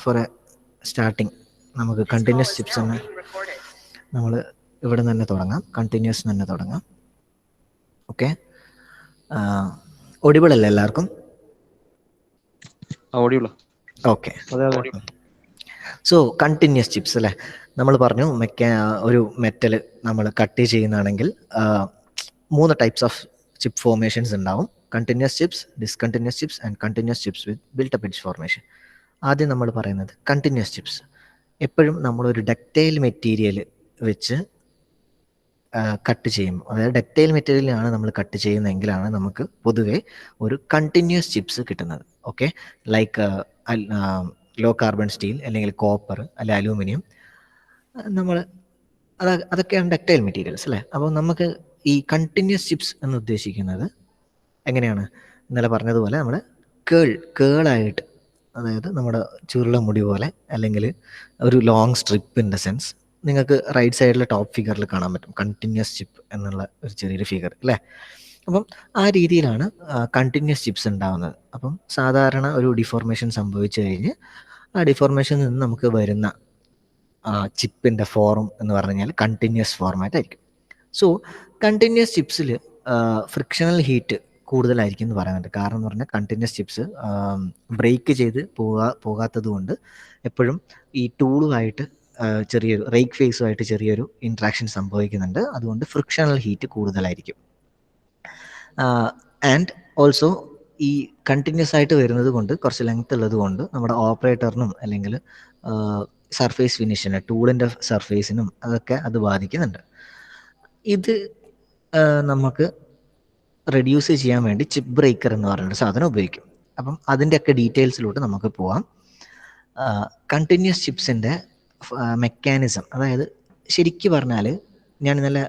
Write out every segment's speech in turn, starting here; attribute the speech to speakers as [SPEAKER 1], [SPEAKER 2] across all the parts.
[SPEAKER 1] Four A starting നമുക്ക് continuous chips തന്നെ നമ്മൾ ഇവിടെ നിന്ന് തന്നെ തുടങ്ങാം. കണ്ടിന്യൂസ് തന്നെ തുടങ്ങാം. ഓക്കെ, ഓഡിബിൾ അല്ലേ എല്ലാവർക്കും? ഓക്കെ. സോ കണ്ടിന്യൂസ് ചിപ്സ് അല്ലേ, നമ്മൾ പറഞ്ഞു ഒരു മെറ്റൽ നമ്മൾ കട്ട് ചെയ്യുന്നതാണെങ്കിൽ 3 ടൈപ്സ് ഓഫ് ചിപ്പ് ഫോർമേഷൻസ് ഉണ്ടാവും. Continuous chips, discontinuous chips and continuous chips with built up edge formation. ആദ്യം നമ്മൾ പറയുന്നത് കണ്ടിന്യൂസ് ചിപ്സ്. എപ്പോഴും നമ്മളൊരു ഡക്റ്റൈൽ മെറ്റീരിയൽ വെച്ച് കട്ട് ചെയ്യുമ്പോൾ, അതായത് ഡക്റ്റൈൽ മെറ്റീരിയലാണ് നമ്മൾ കട്ട് ചെയ്യുന്നതെങ്കിലാണ് നമുക്ക് പൊതുവെ ഒരു കണ്ടിന്യൂസ് ചിപ്സ് കിട്ടുന്നത്. Okay, like low carbon steel, അല്ലെങ്കിൽ കോപ്പർ, അല്ലെ അലൂമിനിയം, അതൊക്കെയാണ് ഡക്റ്റൈൽ മെറ്റീരിയൽസ് അല്ലേ. അപ്പോൾ നമുക്ക് ഈ കണ്ടിന്യൂസ് ചിപ്സ് എന്ന് ഉദ്ദേശിക്കുന്നത് എങ്ങനെയാണ്? ഇന്നലെ പറഞ്ഞതുപോലെ നമ്മൾ കേളായിട്ട്, അതായത് നമ്മുടെ ചുരുള മുടി പോലെ, അല്ലെങ്കിൽ ഒരു long strip in the sense. നിങ്ങൾക്ക് റൈറ്റ് സൈഡിലെ ടോപ്പ് ഫിഗറിൽ കാണാൻ പറ്റും കണ്ടിന്യൂസ് ചിപ്പ് എന്നുള്ള ഒരു ചെറിയൊരു ഫിഗർ അല്ലേ. അപ്പം ആ രീതിയിലാണ് കണ്ടിന്യൂസ് ചിപ്സ് ഉണ്ടാകുന്നത്. അപ്പം സാധാരണ ഒരു ഡിഫോർമേഷൻ സംഭവിച്ചു കഴിഞ്ഞ് ആ ഡിഫോർമേഷനിൽ നിന്ന് നമുക്ക് വരുന്ന ചിപ്പിൻ്റെ ഫോം എന്ന് പറഞ്ഞു കഴിഞ്ഞാൽ കണ്ടിന്യൂസ് ഫോർമാറ്റ് ആയിരിക്കും. സോ കണ്ടിന്യൂസ് ചിപ്സിൽ ഫ്രിക്ഷണൽ ഹീറ്റ് കൂടുതലായിരിക്കും എന്ന് പറയുന്നുണ്ട്. കാരണം എന്ന് പറഞ്ഞാൽ കണ്ടിന്യൂസ് ചിപ്സ് ബ്രേക്ക് ചെയ്ത് പോകാത്തത് കൊണ്ട് എപ്പോഴും ഈ ടൂളുമായിട്ട് ചെറിയൊരു റേക്ക് ഫേസുമായിട്ട് ചെറിയൊരു ഇൻട്രാക്ഷൻ സംഭവിക്കുന്നുണ്ട്. അതുകൊണ്ട് ഫ്രിക്ഷണൽ ഹീറ്റ് കൂടുതലായിരിക്കും. ആൻഡ് ഓൾസോ ഈ കണ്ടിന്യൂസ് ആയിട്ട് വരുന്നത് കൊണ്ട്, കുറച്ച് ലെങ്ത് ഉള്ളത് കൊണ്ട്, നമ്മുടെ ഓപ്പറേറ്ററിനും അല്ലെങ്കിൽ സർഫേസ് ഫിനിഷിന്, ടൂളിൻ്റെ സർഫേസിനും അതൊക്കെ അത് ബാധിക്കുന്നുണ്ട്. ഇത് നമുക്ക് റെഡ്യൂസ് ചെയ്യാൻ വേണ്ടി ചിപ്പ് ബ്രേക്കർ എന്ന് പറയുന്ന സാധനം ഉപയോഗിക്കും. അപ്പം അതിൻ്റെയൊക്കെ ഡീറ്റെയിൽസിലോട്ട് നമുക്ക് പോവാം. കണ്ടിന്യൂസ് ചിപ്സിൻ്റെ മെക്കാനിസം, അതായത് ശരിക്കും പറഞ്ഞാൽ ഞാൻ ഇന്നലെ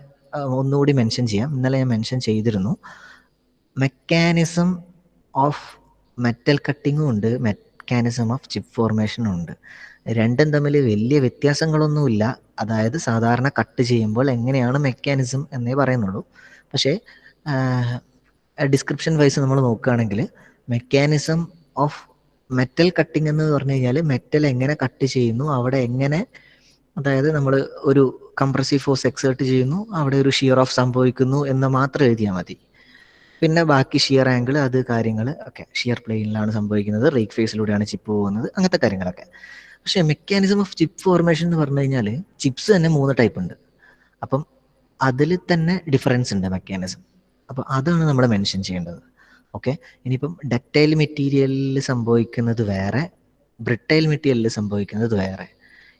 [SPEAKER 1] ഒന്നുകൂടി മെൻഷൻ ചെയ്യാം. ഇന്നലെ ഞാൻ മെൻഷൻ ചെയ്തിരുന്നു, മെക്കാനിസം ഓഫ് മെറ്റൽ കട്ടിങ്ങും ഉണ്ട്, മെക്കാനിസം ഓഫ് ചിപ്പ് ഫോർമേഷനും ഉണ്ട്. രണ്ടും തമ്മിൽ വലിയ വ്യത്യാസങ്ങളൊന്നുമില്ല. അതായത് സാധാരണ കട്ട് ചെയ്യുമ്പോൾ എങ്ങനെയാണ് മെക്കാനിസം എന്നേ പറയുന്നുള്ളൂ. പക്ഷേ ഡിസ്ക്രിപ്ഷൻ വൈസ് നമ്മൾ നോക്കുകയാണെങ്കിൽ മെക്കാനിസം ഓഫ് മെറ്റൽ കട്ടിങ് എന്ന് പറഞ്ഞു കഴിഞ്ഞാൽ മെറ്റൽ എങ്ങനെ കട്ട് ചെയ്യുന്നു, അവിടെ എങ്ങനെ, അതായത് നമ്മൾ ഒരു കംപ്രസീവ് ഫോഴ്സ് എക്സേർട്ട് ചെയ്യുന്നു, അവിടെ ഒരു ഷിയർ ഓഫ് സംഭവിക്കുന്നു എന്ന് മാത്രം എഴുതിയാൽ മതി. പിന്നെ ബാക്കി ഷിയർ ആംഗിൾ, അത് കാര്യങ്ങൾ ഒക്കെ ഷിയർ പ്ലെയിനിലാണ് സംഭവിക്കുന്നത്, റേക്ക് ഫേസിലൂടെയാണ് ചിപ്പ് പോകുന്നത്, അങ്ങനത്തെ കാര്യങ്ങളൊക്കെ. പക്ഷേ മെക്കാനിസം ഓഫ് ചിപ്പ് ഫോർമേഷൻ എന്ന് പറഞ്ഞു കഴിഞ്ഞാൽ ചിപ്സ് തന്നെ 3 ടൈപ്പ് ഉണ്ട്. അപ്പം അതിൽ തന്നെ ഡിഫറൻസ് ഉണ്ട് മെക്കാനിസം. അപ്പോൾ അതാണ് നമ്മൾ മെൻഷൻ ചെയ്യേണ്ടത്. ഓക്കെ, ഇനിയിപ്പം ഡക്റ്റൈൽ മെറ്റീരിയലിൽ സംഭവിക്കുന്നത് വേറെ, ബ്രിട്ടൈൽ മെറ്റീരിയലിൽ സംഭവിക്കുന്നത് വേറെ.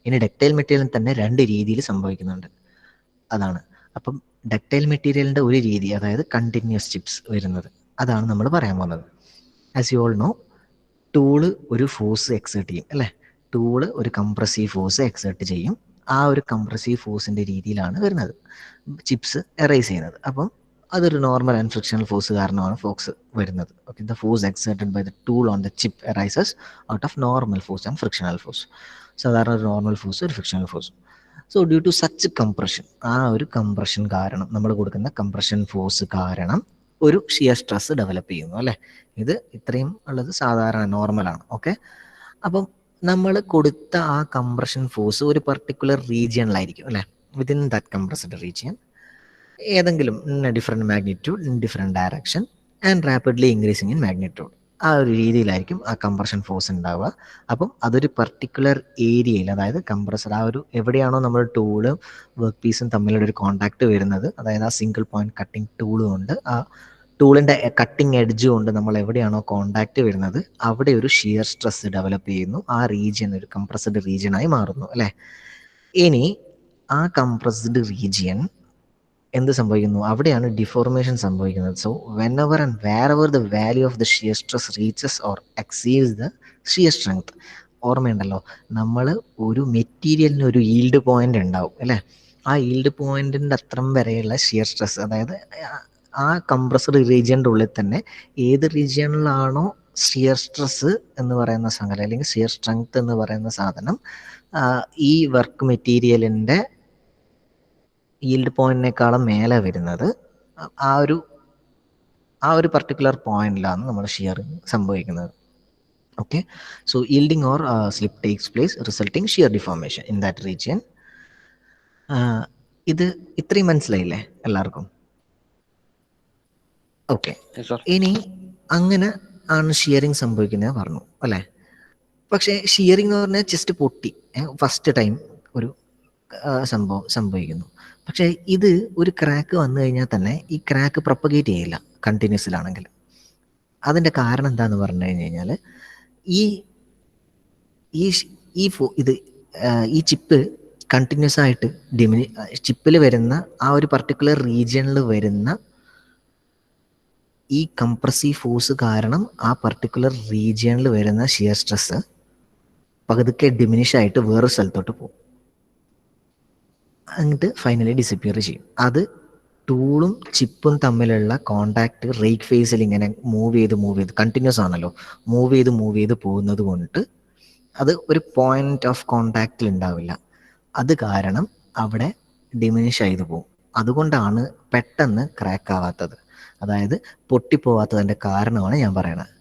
[SPEAKER 1] ഇനി ഡക്റ്റൈൽ മെറ്റീരിയലിൽ തന്നെ 2 രീതിയിൽ സംഭവിക്കുന്നുണ്ട്. അതാണ്. അപ്പം ഡക്റ്റൈൽ മെറ്റീരിയലിൻ്റെ ഒരു രീതി, അതായത് കണ്ടിന്യൂസ് ചിപ്സ് വരുന്നത്, അതാണ് നമ്മൾ പറയാൻ പോകുന്നത്. As you all no, tool ഒരു ഫോഴ്സ് എക്സേർട്ട് ചെയ്യും അല്ലേ. ടൂള് ഒരു കംപ്രസീവ് ഫോഴ്സ് എക്സേർട്ട് ചെയ്യും. ആ ഒരു കംപ്രസീവ് ഫോഴ്സിൻ്റെ രീതിയിലാണ് വരുന്നത് ചിപ്സ് എറേസ് ചെയ്യുന്നത്. അപ്പം അതൊരു നോർമൽ ആൻഡ് ഫ്രിക്ഷണൽ ഫോഴ്സ് കാരണമാണ് ഫോഴ്സ് വരുന്നത്. Okay, the force exerted by the tool on the chip arises out of normal force and frictional force. സാധാരണ ഒരു നോർമൽ ഫോഴ്സ്, ഒരു frictional force. So due to such compression, ആ ഒരു compression കാരണം, നമ്മൾ കൊടുക്കുന്ന കംപ്രഷൻ ഫോഴ്സ് കാരണം ഒരു ഷിയർ സ്ട്രെസ് ഡെവലപ്പ് ചെയ്യുന്നു അല്ലേ. ഇത് ഇത്രയും ഉള്ളത് സാധാരണ നോർമലാണ്. ഓക്കെ, അപ്പം നമ്മൾ കൊടുത്ത ആ കംപ്രഷൻ ഫോഴ്സ് ഒരു പർട്ടിക്കുലർ റീജിയണിലായിരിക്കും അല്ലേ. വിത്തിൻ ദാറ്റ് കംപ്രസ്ഡ് റീജിയൻ ഏതെങ്കിലും different magnitude, in different direction and rapidly increasing in magnitude, ആ ഒരു രീതിയിലായിരിക്കും ആ കംപ്രഷൻ ഫോഴ്സ് ഉണ്ടാവുക. അപ്പം അതൊരു പർട്ടിക്കുലർ ഏരിയയിൽ, അതായത് കംപ്രസർ ആ ഒരു എവിടെയാണോ നമ്മൾ ടൂളും വർക്ക് പീസും തമ്മിലുള്ള ഒരു കോൺടാക്ട് വരുന്നത്, അതായത് ആ സിംഗിൾ പോയിന്റ് കട്ടിങ് ടൂൾ കൊണ്ട്, ആ ടൂളിൻ്റെ കട്ടിങ് എഡ്ജ് കൊണ്ട് നമ്മൾ എവിടെയാണോ കോൺടാക്ട് വരുന്നത്, അവിടെ ഒരു ഷിയർ സ്ട്രെസ് ഡെവലപ്പ് ചെയ്യുന്നു. ആ റീജിയൻ ഒരു കംപ്രസ്ഡ് റീജിയനായി മാറുന്നു അല്ലേ. ഇനി ആ കംപ്രസ്ഡ് റീജിയൻ എന്ത് സംഭവിക്കുന്നു, അവിടെയാണ് ഡിഫോർമേഷൻ സംഭവിക്കുന്നത്. So whenever and wherever the value of the shear stress reaches or exceeds the shear strength. ഓർമ്മയുണ്ടല്ലോ, നമ്മൾ ഒരു മെറ്റീരിയലിന് ഒരു ഈൽഡ് പോയിന്റ് ഉണ്ടാവും അല്ലേ. ആ ഈൽഡ് പോയിന്റിൻ്റെ അത്രം വരെയുള്ള ഷിയർ സ്ട്രെസ്, അതായത് ആ കംപ്രസ്ഡ് റീജിയൻ്റെ ഉള്ളിൽ തന്നെ ഏത് റീജിയണിലാണോ ഷിയർ സ്ട്രെസ് എന്ന് പറയുന്ന സാധനം, അല്ലെങ്കിൽ ഷിയർ സ്ട്രെങ്ത് എന്ന് പറയുന്ന സാധനം ഈ വർക്ക് മെറ്റീരിയലിൻ്റെ ഈൽഡ് പോയിന്റിനേക്കാളും മേലെ വരുന്നത്, ആ ഒരു പർട്ടിക്കുലർ പോയിന്റിലാണ് നമ്മൾ ഷിയർ സംഭവിക്കുന്നത്. Okay, so yielding or slip takes place, resulting shear deformation in that region. ഇത് ഇത്രയും മനസ്സിലായില്ലേ എല്ലാവർക്കും? ഓക്കെ, ഇനി അങ്ങനെ ആണ് ഷിയറിങ് സംഭവിക്കുന്നത് പറഞ്ഞു അല്ലേ? പക്ഷേ ഷിയറിംഗ് എന്ന് പറഞ്ഞാൽ ജസ്റ്റ് പൊട്ടി ഫസ്റ്റ് ടൈം ഒരു സംഭവിക്കുന്നു. പക്ഷേ ഇത് ഒരു ക്രാക്ക് വന്നു കഴിഞ്ഞാൽ തന്നെ ഈ ക്രാക്ക് പ്രൊപ്പഗേറ്റ് ചെയ്യില്ല കണ്ടിന്യൂസിലാണെങ്കിൽ. അതിൻ്റെ കാരണം എന്താന്ന് പറഞ്ഞു കഴിഞ്ഞാൽ ഈ ഈ ചിപ്പ് കണ്ടിന്യൂസ് ആയിട്ട് ചിപ്പിൽ വരുന്ന ആ ഒരു പർട്ടിക്കുലർ റീജിയണിൽ വരുന്ന ഈ കംപ്രസീവ് ഫോഴ്സ് കാരണം ആ പർട്ടിക്കുലർ റീജിയണിൽ വരുന്ന ഷിയർ സ്ട്രെസ് പതുക്കെ ഡിമിനിഷ് ആയിട്ട് വേറൊരു സ്ഥലത്തോട്ട് പോകും, എന്നിട്ട് ഫൈനലി ഡിസപ്പിയർ ചെയ്യും. അത് ടൂളും ചിപ്പും തമ്മിലുള്ള കോണ്ടാക്ട് റേക്ക് ഫേസിൽ ഇങ്ങനെ മൂവ് ചെയ്ത് കണ്ടിന്യൂസ് ആണല്ലോ, മൂവ് ചെയ്ത് പോകുന്നത് കൊണ്ട് അത് ഒരു പോയിന്റ് ഓഫ് കോണ്ടാക്റ്റിൽ ഉണ്ടാവില്ല. അത് കാരണം അവിടെ ഡിമിനിഷ് ചെയ്തു പോകും. അതുകൊണ്ടാണ് പെട്ടെന്ന് ക്രാക്ക് ആവാത്തത്, അതായത് പൊട്ടിപ്പോവാത്തതിൻ്റെ കാരണമാണ് ഞാൻ പറയണത്.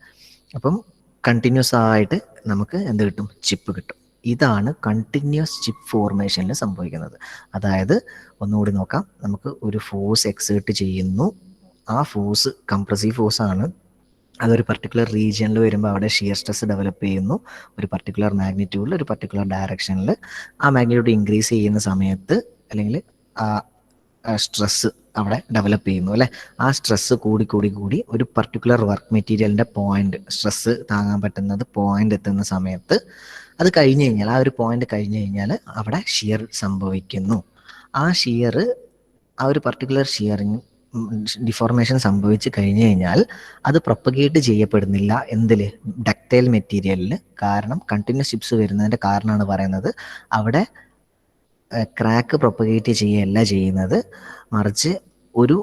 [SPEAKER 1] അപ്പം കണ്ടിന്യൂസ് ആയിട്ട് നമുക്ക് എന്ത് കിട്ടും? ചിപ്പ് കിട്ടും. ഇതാണ് കണ്ടിന്യൂസ് ചിപ്പ് ഫോർമേഷനിൽ സംഭവിക്കുന്നത്. അതായത് ഒന്നുകൂടി നോക്കാം, നമുക്ക് ഒരു ഫോഴ്സ് എക്സേർട്ട് ചെയ്യുന്നു, ആ ഫോഴ്സ് കംപ്രസീവ് ഫോഴ്സ് ആണ്, അതൊരു പർട്ടിക്കുലർ റീജിയനിൽ വരുമ്പോൾ അവിടെ ഷിയർ സ്ട്രെസ് ഡെവലപ്പ് ചെയ്യുന്നു ഒരു പർട്ടിക്കുലർ മാഗ്നിറ്റ്യൂഡിൽ, ഒരു പർട്ടിക്കുലർ ഡയറക്ഷനിൽ. ആ മാഗ്നിറ്റ്യൂഡ് ഇൻക്രീസ് ചെയ്യുന്ന സമയത്ത് അല്ലെങ്കിൽ ആ സ്ട്രെസ് അവിടെ ഡെവലപ്പ് ചെയ്യുന്നു അല്ലേ? ആ സ്ട്രെസ് കൂടി ഒരു പർട്ടിക്കുലർ വർക്ക് മെറ്റീരിയലിൻ്റെ പോയിന്റ്, സ്ട്രെസ് താങ്ങാൻ പറ്റുന്നത് പോയിന്റ് എത്തുന്ന സമയത്ത് അത് കഴിഞ്ഞ് കഴിഞ്ഞാൽ, ആ ഒരു പോയിന്റ് കഴിഞ്ഞ് കഴിഞ്ഞാൽ അവിടെ ഷിയർ സംഭവിക്കുന്നു. ആ ഷിയർ, ആ ഒരു പർട്ടിക്കുലർ ഷിയറിങ് ഡിഫോർമേഷൻ സംഭവിച്ച് കഴിഞ്ഞ് കഴിഞ്ഞാൽ അത് പ്രൊപ്പഗേറ്റ് ചെയ്യപ്പെടുന്നില്ല എന്തിൽ? ഡക്റ്റൈൽ മെറ്റീരിയലിൽ. കാരണം കണ്ടിന്യൂസ് ചിപ്സ് വരുന്നതിൻ്റെ കാരണമാണ് പറയുന്നത്. അവിടെ ക്രാക്ക് പ്രൊപ്പഗേറ്റ് ചെയ്യുകയല്ല ചെയ്യുന്നത്, മറിച്ച് ഒരു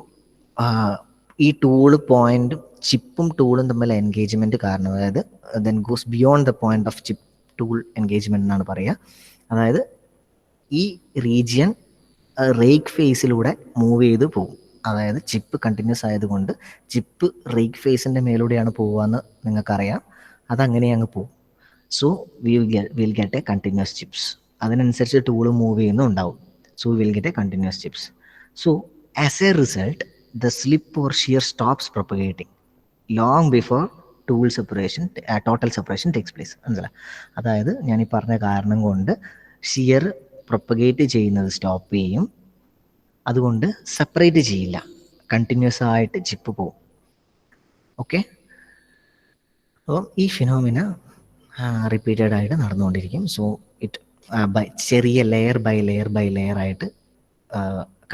[SPEAKER 1] ഈ ടൂള് പോയിന്റും ചിപ്പും ടൂളും തമ്മിൽ എൻഗേജ്മെന്റ് കാരണം, അതായത് then goes beyond the point of chip tool engagement എന്നാണ് പറയുക. അതായത് ഈ റീജിയൻ റേക്ക് ഫേസിലൂടെ മൂവ് ചെയ്ത് പോകും. അതായത് ചിപ്പ് കണ്ടിന്യൂസ് ആയതുകൊണ്ട് ചിപ്പ് റേക്ക് ഫേസിൻ്റെ മേലൂടെയാണ് പോവുകയെന്ന് നിങ്ങൾക്കറിയാം. അതങ്ങനെ അങ്ങ് പോകും. So will get a continuous chips. അതിനനുസരിച്ച് ടൂള് മൂവ് ചെയ്യുന്നുണ്ടാവും. So will get a continuous chips. So as A result the slip or shear stops propagating long before total separation takes place. മനസ്സിലായി? അതായത് ഞാൻ ഈ പറഞ്ഞ കാരണം കൊണ്ട് ഷിയർ പ്രൊപ്പഗേറ്റ് ചെയ്യുന്നത് സ്റ്റോപ്പ് ചെയ്യും, അതുകൊണ്ട് സെപ്പറേറ്റ് ചെയ്യില്ല, കണ്ടിന്യൂസ് ആയിട്ട് ചിപ്പ് പോകും. ഓക്കെ, അപ്പം ഈ ഫിനോമിന റിപ്പീറ്റഡ് ആയിട്ട് നടന്നുകൊണ്ടിരിക്കും. സോ ഇറ്റ് ചെറിയ ലെയർ ബൈ ലെയർ ആയിട്ട്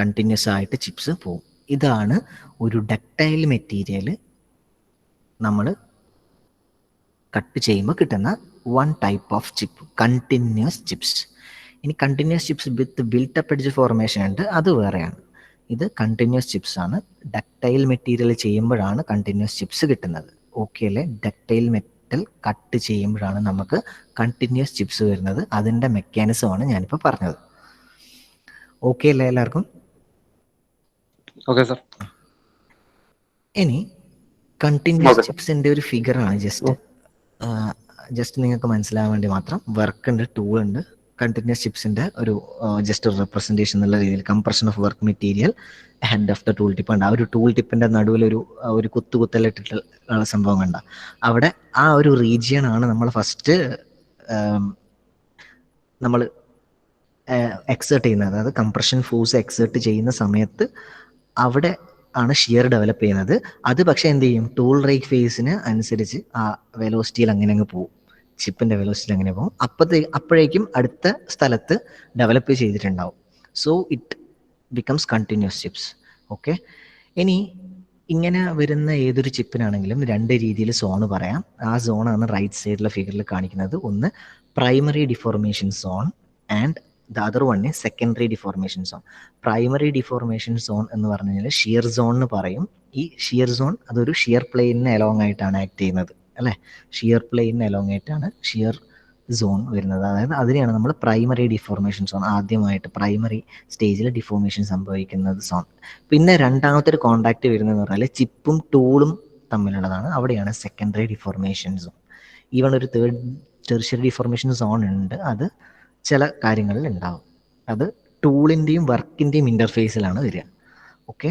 [SPEAKER 1] കണ്ടിന്യൂസ് ആയിട്ട് ചിപ്സ് പോകും. ഇതാണ് ഒരു ഡക്റ്റൈൽ മെറ്റീരിയൽ നമ്മൾ കട്ട് ചെയ്യുമ്പോൾ കിട്ടുന്ന one type of chip, continuous chips. ഇനി continuous chips with built up edge formation ഉണ്ട്, അത് വേറെയാണ്. ഇത് കണ്ടിന്യൂസ് ചിപ്സ് ആണ്. ഡക്റ്റൈൽ മെറ്റീരിയൽ ചെയ്യുമ്പോഴാണ് കണ്ടിന്യൂസ് ചിപ്സ് കിട്ടുന്നത്. ഓക്കെ അല്ലേ? ഡക്റ്റൈൽ മെറ്റൽ കട്ട് ചെയ്യുമ്പോഴാണ് നമുക്ക് കണ്ടിന്യൂസ് ചിപ്സ് വരുന്നത്. അതിൻ്റെ മെക്കാനിസമാണ് ഞാനിപ്പോൾ പറഞ്ഞത്. ഓക്കെ അല്ലേ എല്ലാവർക്കും?
[SPEAKER 2] Okay sir.
[SPEAKER 1] ഇനി കണ്ടിന്യൂസ് ചിപ്സിൻ്റെ ഒരു ഫിഗറാണ് ജസ്റ്റ് നിങ്ങൾക്ക് മനസ്സിലാവാൻ വേണ്ടി മാത്രം. വർക്ക് ഉണ്ട്, ടൂൾ ഉണ്ട്, കണ്ടിന്യൂസ് ചിപ്സിൻ്റെ ഒരു ജസ്റ്റ് ഒരു റെപ്രസെൻറ്റേഷൻ എന്നുള്ള രീതിയിൽ compression of work material, head of the tool tip ഉണ്ട്. ആ ഒരു ടൂൾ ടിപ്പിൻ്റെ നടുവിലൊരു കുത്തെല്ലാം സംഭവം കണ്ട അവിടെ ആ ഒരു റീജിയൻ ആണ് നമ്മൾ ഫസ്റ്റ് നമ്മൾ എക്സേർട്ട് ചെയ്യുന്നത്. അതായത് കംപ്രഷൻ ഫോഴ്സ് എക്സേർട്ട് ചെയ്യുന്ന സമയത്ത് അവിടെ ആണ് ഷിയർ ഡെവലപ്പ് ചെയ്യുന്നത്. അത് പക്ഷേ എന്ത് ചെയ്യും? ടൂൾ റേക്ക് ഫേസിന് അനുസരിച്ച് ആ വെലോസിറ്റിയിൽ അങ്ങനെ അങ്ങ് പോകും, ചിപ്പിൻ്റെ വെലോസിറ്റിയിൽ അങ്ങനെ പോകും. അപ്പോഴേക്കും അടുത്ത സ്ഥലത്ത് ഡെവലപ്പ് ചെയ്തിട്ടുണ്ടാവും. So it becomes continuous chips. Okay, ഇനി ഇങ്ങനെ വരുന്ന ഏതൊരു ചിപ്പിനാണെങ്കിലും രണ്ട് രീതിയിൽ സോൺ പറയാം. ആ സോണാണ് റൈറ്റ് സൈഡിലെ ഫിഗറിൽ കാണിക്കുന്നത്. ഒന്ന് primary deformation zone and the other one is secondary deformation zone. Primary deformation zone എന്ന് പറഞ്ഞു കഴിഞ്ഞാൽ ഷിയർ സോൺ എന്ന് പറയും. ഈ ഷിയർ സോൺ അതൊരു ഷിയർ പ്ലെയിനിന് അലോങ് ആയിട്ടാണ് ആക്ട് ചെയ്യുന്നത് അല്ലേ? ഷിയർ പ്ലെയിനിന് അലോങ് ആയിട്ടാണ് ഷിയർ സോൺ വരുന്നത്. അതായത് അതിനെയാണ് നമ്മൾ പ്രൈമറി ഡിഫോർമേഷൻ സോൺ, ആദ്യമായിട്ട് പ്രൈമറി സ്റ്റേജിൽ ഡിഫോർമേഷൻ സംഭവിക്കുന്നത് സോൺ. പിന്നെ രണ്ടാമത്തെ ഒരു കോണ്ടാക്ട് വരുന്നതെന്ന് പറഞ്ഞാൽ ചിപ്പും ടൂളും തമ്മിലുള്ളതാണ്. അവിടെയാണ് സെക്കൻഡറി ഡിഫോർമേഷൻ സോൺ. ഈവൺ ഒരു തേർഡ് ടെർഷ്യറി ഡിഫോർമേഷൻ സോൺ ഉണ്ട്, അത് ചില കാര്യങ്ങളിൽ ഉണ്ടാവും. അത് ടൂളിൻ്റെയും വർക്കിൻ്റെയും ഇൻ്റർഫേസിലാണ് വരിക. Okay,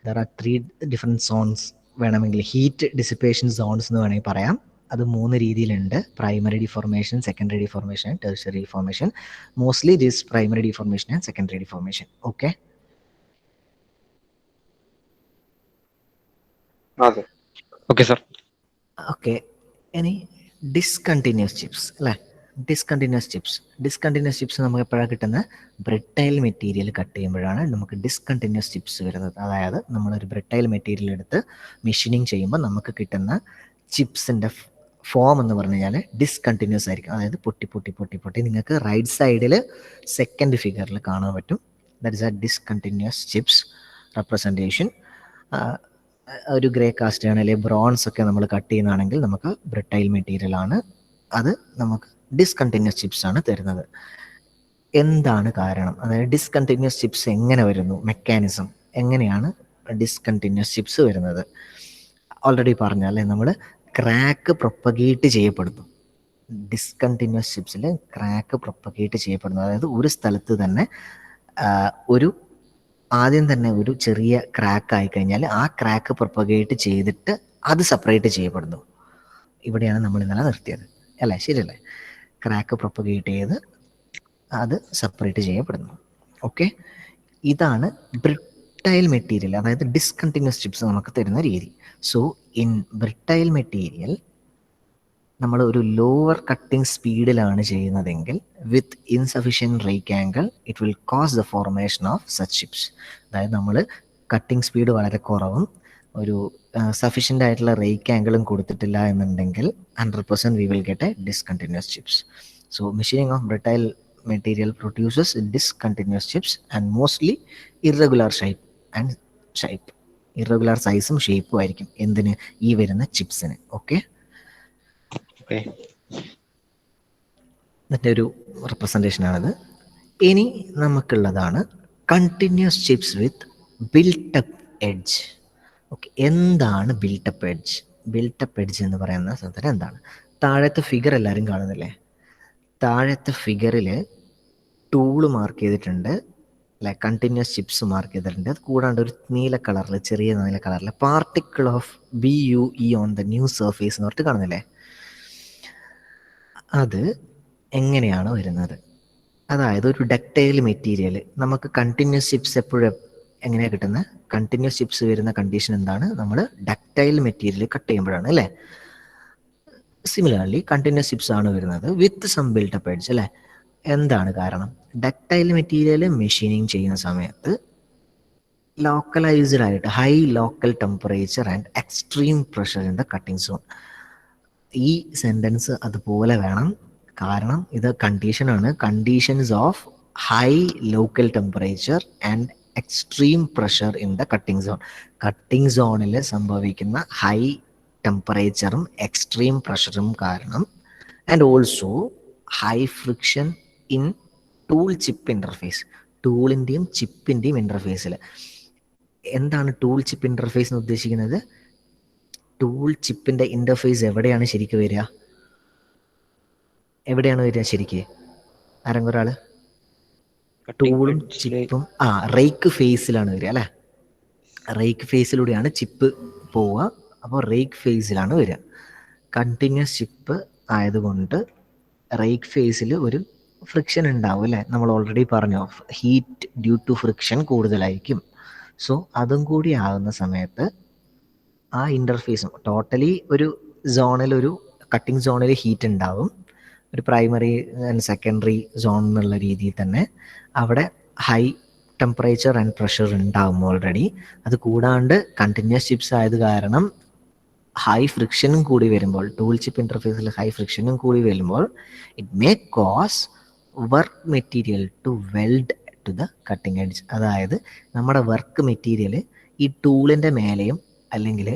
[SPEAKER 1] there are 3 different zones. വേണമെങ്കിൽ ഹീറ്റ് ഡിസിപ്പേഷൻ സോൺസ് എന്ന് വേണമെങ്കിൽ പറയാം. അത് 3 രീതിയിലുണ്ട്: primary deformation, secondary deformation, tertiary deformation. Mostly this primary deformation and secondary deformation. Okay,
[SPEAKER 2] അതെ, ഓക്കെ സാർ.
[SPEAKER 1] ഓക്കെ. ഇനി ഡിസ്കണ്ടിന്യൂസ് ചിപ്സ് അല്ലേ? ഡിസ്കണ്ടിന്യൂസ് ചിപ്സ് നമുക്ക് എപ്പോഴാണ് കിട്ടുന്നത്? ബ്രിട്ടൈൽ മെറ്റീരിയൽ കട്ട് ചെയ്യുമ്പോഴാണ് നമുക്ക് ഡിസ്കണ്ടിന്യൂസ് ചിപ്സ് വരുന്നത്. അതായത് നമ്മളൊരു ബ്രിട്ടൈൽ മെറ്റീരിയൽ എടുത്ത് മെഷീനിങ് ചെയ്യുമ്പോൾ നമുക്ക് കിട്ടുന്ന ചിപ്സിൻ്റെ ഫോം എന്ന് പറഞ്ഞു കഴിഞ്ഞാൽ ഡിസ്കണ്ടിന്യൂസ് ആയിരിക്കും. അതായത് പൊട്ടി നിങ്ങൾക്ക് റൈറ്റ് സൈഡിൽ സെക്കൻഡ് ഫിഗറിൽ കാണാൻ പറ്റും. That is A discontinuous chips representation. ഒരു ഗ്രേ കാസ്റ്റ് ആണ് അല്ലെങ്കിൽ ബ്രോൺസ് ഒക്കെ നമ്മൾ കട്ട് ചെയ്യുന്നതാണെങ്കിൽ നമുക്ക് ബ്രിട്ടൈൽ മെറ്റീരിയൽ ആണ്, അത് നമുക്ക് ഡിസ്കണ്ടിന്യൂസ് ചിപ്സ് ആണ് തരുന്നത്. എന്താണ് കാരണം? അതായത് ഡിസ്കണ്ടിന്യൂസ് ചിപ്സ് എങ്ങനെ വരുന്നു, മെക്കാനിസം എങ്ങനെയാണ് ഡിസ്കണ്ടിന്യൂസ് ചിപ്സ് വരുന്നത്? ഓൾറെഡി പറഞ്ഞല്ലേ, നമ്മൾ ക്രാക്ക് പ്രൊപ്പഗേറ്റ് ചെയ്യപ്പെടുന്നു. ഡിസ്കണ്ടിന്യൂസ് ചിപ്സിൽ ക്രാക്ക് പ്രൊപ്പഗേറ്റ് ചെയ്യപ്പെടുന്നു. അതായത് ഒരു സ്ഥലത്ത് തന്നെ ആദ്യം തന്നെ ഒരു ചെറിയ ക്രാക്ക് ആയിക്കഴിഞ്ഞാൽ ആ ക്രാക്ക് പ്രൊപ്പഗേറ്റ് ചെയ്തിട്ട് അത് സെപ്പറേറ്റ് ചെയ്യപ്പെടുന്നു. ഇവിടെയാണ് നമ്മൾ ഇന്നലെ നിർത്തിയത് അല്ലേ? ശരിയല്ലേ? ക്രാക്ക് പ്രൊപ്പഗേറ്റ് ചെയ്ത് അത് സെപ്പറേറ്റ് ചെയ്യപ്പെടുന്നു. ഓക്കെ, ഇതാണ് ബ്രിട്ടൈൽ മെറ്റീരിയൽ, അതായത് ഡിസ്കണ്ടിന്യൂസ് ചിപ്സ് നമുക്ക് തരുന്ന രീതി. സോ ഇൻ ബ്രിട്ടൈൽ മെറ്റീരിയൽ നമ്മൾ ഒരു ലോവർ കട്ടിംഗ് സ്പീഡിലാണ് ചെയ്യുന്നതെങ്കിൽ with insufficient rake angle it will cause the formation of such chips. അതായത് നമ്മൾ കട്ടിംഗ് സ്പീഡ് വളരെ കുറവും ഒരു സഫിഷ്യൻ്റ് ആയിട്ടുള്ള റേക്ക് ആംഗിളും കൊടുത്തിട്ടില്ല എന്നുണ്ടെങ്കിൽ 100% we will get a discontinuous chips. So machining of brittle material produces discontinuous chips and mostly irregular shape irregular സൈസും ഷേപ്പും ആയിരിക്കും എന്തിന്? ഈ വരുന്ന ചിപ്സിന്. ഓക്കെ, ഇതിൻ്റെ ഒരു റെപ്രസെൻറ്റേഷനാണിത്. ഇനി നമുക്കുള്ളതാണ് continuous chips with built up edge. Okay, എന്താണ് ബിൽട്ടപ്പ് എഡ്ജ്? ബിൽട്ടപ്പ് എഡ്ജ് എന്ന് പറയുന്ന സാധനം എന്താണ്? താഴത്തെ ഫിഗർ എല്ലാവരും കാണുന്നില്ലേ? താഴത്തെ ഫിഗറിൽ ടൂള് മാർക്ക് ചെയ്തിട്ടുണ്ട് അല്ലെ, കണ്ടിന്യൂസ് ചിപ്സ് മാർക്ക് ചെയ്തിട്ടുണ്ട്. അത് കൂടാണ്ട് ഒരു നീല കളറിൽ, ചെറിയ നീല കളറിൽ particle of BUE on the new surface എന്ന് പറഞ്ഞിട്ട് കാണുന്നില്ലേ? അത് എങ്ങനെയാണ് വരുന്നത്? അതായത് ഒരു ഡക്റ്റൈൽ മെറ്റീരിയൽ നമുക്ക് കണ്ടിന്യൂസ് ചിപ്സ് എപ്പോഴും എങ്ങനെയാണ് കിട്ടുന്നത്? കണ്ടിന്യൂസ് ചിപ്സ് വരുന്ന കണ്ടീഷൻ എന്താണ്? നമ്മൾ ഡക്റ്റൈൽ മെറ്റീരിയൽ കട്ട് ചെയ്യുമ്പോഴാണ് അല്ലേ? സിമിലർലി കണ്ടിന്യൂസ് ചിപ്സ് ആണ് വരുന്നത് വിത്ത് സം ബിൽട്ടപ്പ് എഡ്ജ് അല്ലേ? എന്താണ് കാരണം? ഡക്റ്റൈൽ മെറ്റീരിയൽ മെഷീനിങ് ചെയ്യുന്ന സമയത്ത് ലോക്കലൈസ്ഡ് ആയിട്ട് high local temperature and extreme pressure in the cutting zone. ഈ സെൻറ്റൻസ് അതുപോലെ വേണം, കാരണം ഇത് കണ്ടീഷനാണ്. Conditions of high local temperature and extreme pressure in the cutting zone. Cutting സോണിൽ സംഭവിക്കുന്ന ഹൈ ടെമ്പറേച്ചറും എക്സ്ട്രീം പ്രഷറും കാരണം and also high friction in tool chip interface. ടൂളിൻ്റെയും ചിപ്പിൻ്റെയും ഇൻ്റർഫേസിൽ. എന്താണ് ടൂൾ ചിപ്പ് ഇൻ്റർഫേസ് എന്ന് ഉദ്ദേശിക്കുന്നത്? ടൂൾ ചിപ്പിൻ്റെ ഇൻ്റർഫേസ് എവിടെയാണ് ശരിക്കും വരിക? എവിടെയാണ് വരിക ശരിക്ക്? ആരെങ്കിലും ഒരാൾ? ടൂളും ചിപ്പും റേക്ക് ഫേസിലാണ് വരിക അല്ലേ? റേക്ക് ഫേസിലൂടെയാണ് ചിപ്പ് പോവുക. അപ്പോൾ റേക്ക് ഫേസിലാണ് വരിക. കണ്ടിന്യൂസ് ചിപ്പ് ആയതുകൊണ്ട് റേക്ക് ഫേസിൽ ഒരു ഫ്രിക്ഷൻ ഉണ്ടാവും അല്ലേ? നമ്മൾ ഓൾറെഡി പറഞ്ഞു, ഹീറ്റ് ഡ്യൂ ടു ഫ്രിക്ഷൻ കൂടുതലായിരിക്കും. സോ അതും കൂടി ആകുന്ന സമയത്ത് ആ ഇൻ്റർഫേസും ടോട്ടലി ഒരു സോണിൽ, ഒരു കട്ടിംഗ് സോണിൽ ഹീറ്റ് ഉണ്ടാവും. ഒരു പ്രൈമറി ആൻഡ് സെക്കൻഡറി സോൺ എന്നുള്ള രീതിയിൽ തന്നെ അവിടെ ഹൈ ടെമ്പറേച്ചർ ആൻഡ് പ്രഷർ ഉണ്ടാവും ഓൾറെഡി. അത് കൂടാണ്ട് കണ്ടിന്യൂസ് ചിപ്സ് ആയത് കാരണം ഹൈ ഫ്രിക്ഷനും കൂടി വരുമ്പോൾ, ടൂൾ ചിപ്പ് ഇൻ്റർഫേസിൽ ഹൈ ഫ്രിക്ഷനും കൂടി വരുമ്പോൾ it may cause work material to weld to the cutting edge. അതായത് നമ്മുടെ വർക്ക് മെറ്റീരിയൽ ഈ ടൂളിൻ്റെ മേലെയും അല്ലെങ്കിൽ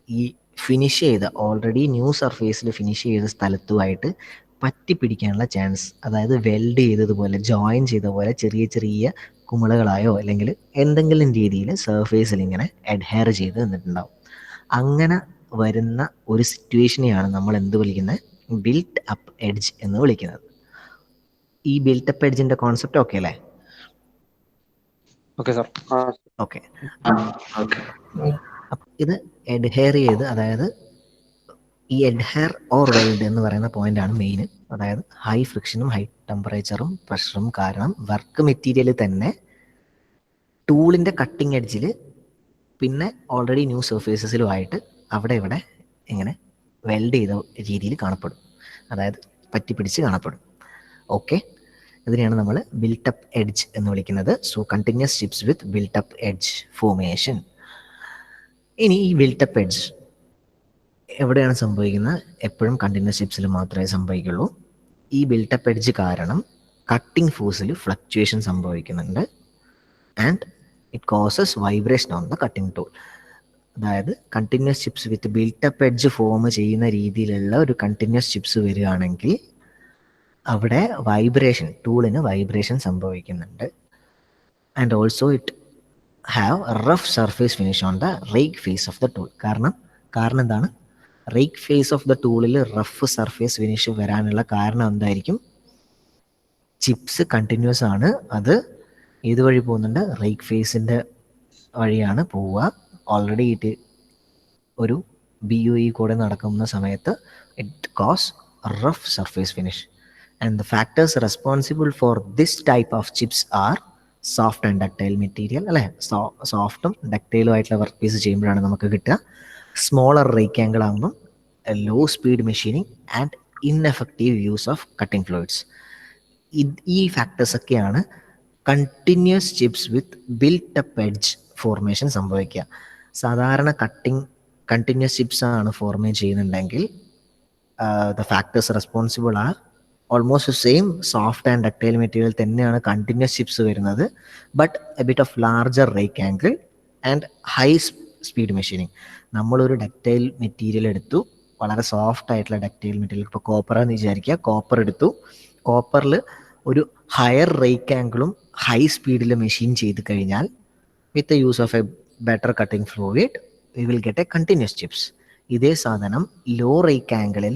[SPEAKER 1] ഈ ഫിനിഷ് ചെയ്ത ഓൾറെഡി ന്യൂ സർഫേസിൽ ഫിനിഷ് ചെയ്ത സ്ഥലത്തുമായിട്ട് പറ്റി പിടിക്കാനുള്ള ചാൻസ്, അതായത് വെൽഡ് ചെയ്തതുപോലെ, ജോയിൻ ചെയ്ത പോലെ ചെറിയ ചെറിയ കുമിളകളായോ അല്ലെങ്കിൽ എന്തെങ്കിലും രീതിയിൽ സർഫേസിൽ ഇങ്ങനെ അഡ്ഹെയർ ചെയ്ത് നിന്നിട്ടുണ്ടാവും. അങ്ങനെ വരുന്ന ഒരു സിറ്റുവേഷനെയാണ് നമ്മൾ എന്ത് വിളിക്കുന്നത്? ബിൽറ്റ് അപ്പ് എഡ്ജ് എന്ന് വിളിക്കുന്നത്. ഈ ബിൽറ്റ് അപ്പ് എഡ്ജിന്റെ കോൺസെപ്റ്റ് ഓക്കെ അല്ലേ?
[SPEAKER 2] Okay sir.
[SPEAKER 1] ഓക്കെ. ഇത് എഡ്ഹെയർ ചെയ്ത്, അതായത് ഈ എഡ്ഹെയർ ഓർ വെൽഡ് എന്ന് പറയുന്ന പോയിന്റാണ് മെയിൻ. അതായത് ഹൈ ഫ്രിക്ഷനും ഹൈ ടെമ്പറേച്ചറും പ്രഷറും കാരണം വർക്ക് മെറ്റീരിയൽ തന്നെ ടൂളിൻ്റെ കട്ടിങ് എഡ്ജിൽ പിന്നെ ഓൾറെഡി ന്യൂ സർഫേസസിലുമായിട്ട് അവിടെ ഇവിടെ ഇങ്ങനെ വെൽഡ് ചെയ്ത രീതിയിൽ കാണപ്പെടും, അതായത് പറ്റിപ്പിടിച്ച് കാണപ്പെടും. ഓക്കെ, ഇതിനെയാണ് നമ്മൾ ബിൽട്ടപ്പ് എഡ്ജ് എന്ന് വിളിക്കുന്നത്. So continuous chips with built up edge formation. ഇനി ഈ ബിൽട്ടപ്പ് എഡ്ജ് എവിടെയാണ് സംഭവിക്കുന്നത്? എപ്പോഴും കണ്ടിന്യൂസ് ചിപ്സിൽ മാത്രമേ സംഭവിക്കുള്ളൂ. ഈ ബിൽട്ടപ്പ് എഡ്ജ് കാരണം കട്ടിംഗ് ഫോഴ്സിൽ ഫ്ലക്ച്വേഷൻ സംഭവിക്കുന്നുണ്ട് and it causes vibration on the cutting tool. അതായത് continuous chips with built up edge form ചെയ്യുന്ന രീതിയിലുള്ള ഒരു കണ്ടിന്യൂസ് ചിപ്സ് വരികയാണെങ്കിൽ അവിടെ വൈബ്രേഷൻ, ടൂളിന് വൈബ്രേഷൻ സംഭവിക്കുന്നുണ്ട്. And also it have rough surface finish on the rake face of the tool. കാരണം എന്താണ്? റേക്ക് ഫേസ് ഓഫ് ദ ടൂളിൽ റഫ് സർഫേസ് ഫിനിഷ് വരാനുള്ള കാരണം എന്തായിരിക്കും? ചിപ്സ് കണ്ടിന്യൂസ് ആണ്, അത് ഏത് വഴി പോകുന്നുണ്ട്? റേക്ക് ഫേസിൻ്റെ വഴിയാണ് പോവുക. ഓൾറെഡി ഇറ്റ് ഒരു BUE കൂടെ നടക്കുന്ന സമയത്ത് it cause rough surface finish. And the factors responsible for this type of chips are soft and ductile material, അല്ലേ? സോഫ്റ്റും ഡക്റ്റൈലും ആയിട്ടുള്ള വർക്ക് പീസ് ചെയ്യുമ്പോഴാണ് നമുക്ക് കിട്ടുക. സ്മോളർ റേക്ക് ആംഗിൾ ആകുമ്പം low speed machining and ineffective use of cutting fluids. ഈ ഫാക്ടേഴ്സൊക്കെയാണ് continuous chips with built up edge formation സംഭവിക്കുക. സാധാരണ കണ്ടിന്യൂസ് ചിപ്സ് ആണ് ഫോർമേഷൻ ചെയ്യുന്നുണ്ടെങ്കിൽ the factors responsible are almost same. Soft and ductile material തന്നെയാണ് continuous chips വരുന്നത്, but A bit of larger rake angle and high speed machining. നമ്മളൊരു ductile material എടുത്തു, വളരെ soft ആയിട്ടുള്ള ഡക്റ്റൈൽ മെറ്റീരിയൽ, ഇപ്പോൾ copper എന്ന് വിചാരിക്കുക. കോപ്പർ എടുത്തു, കോപ്പറിൽ ഒരു ഹയർ റേക്ക് ആംഗിളും ഹൈ സ്പീഡിൽ മെഷീൻ ചെയ്ത് കഴിഞ്ഞാൽ with the use of a better cutting fluid we will get a continuous chips. ഇതേ സാധനം ലോ റേക്ക് ആംഗിളിൽ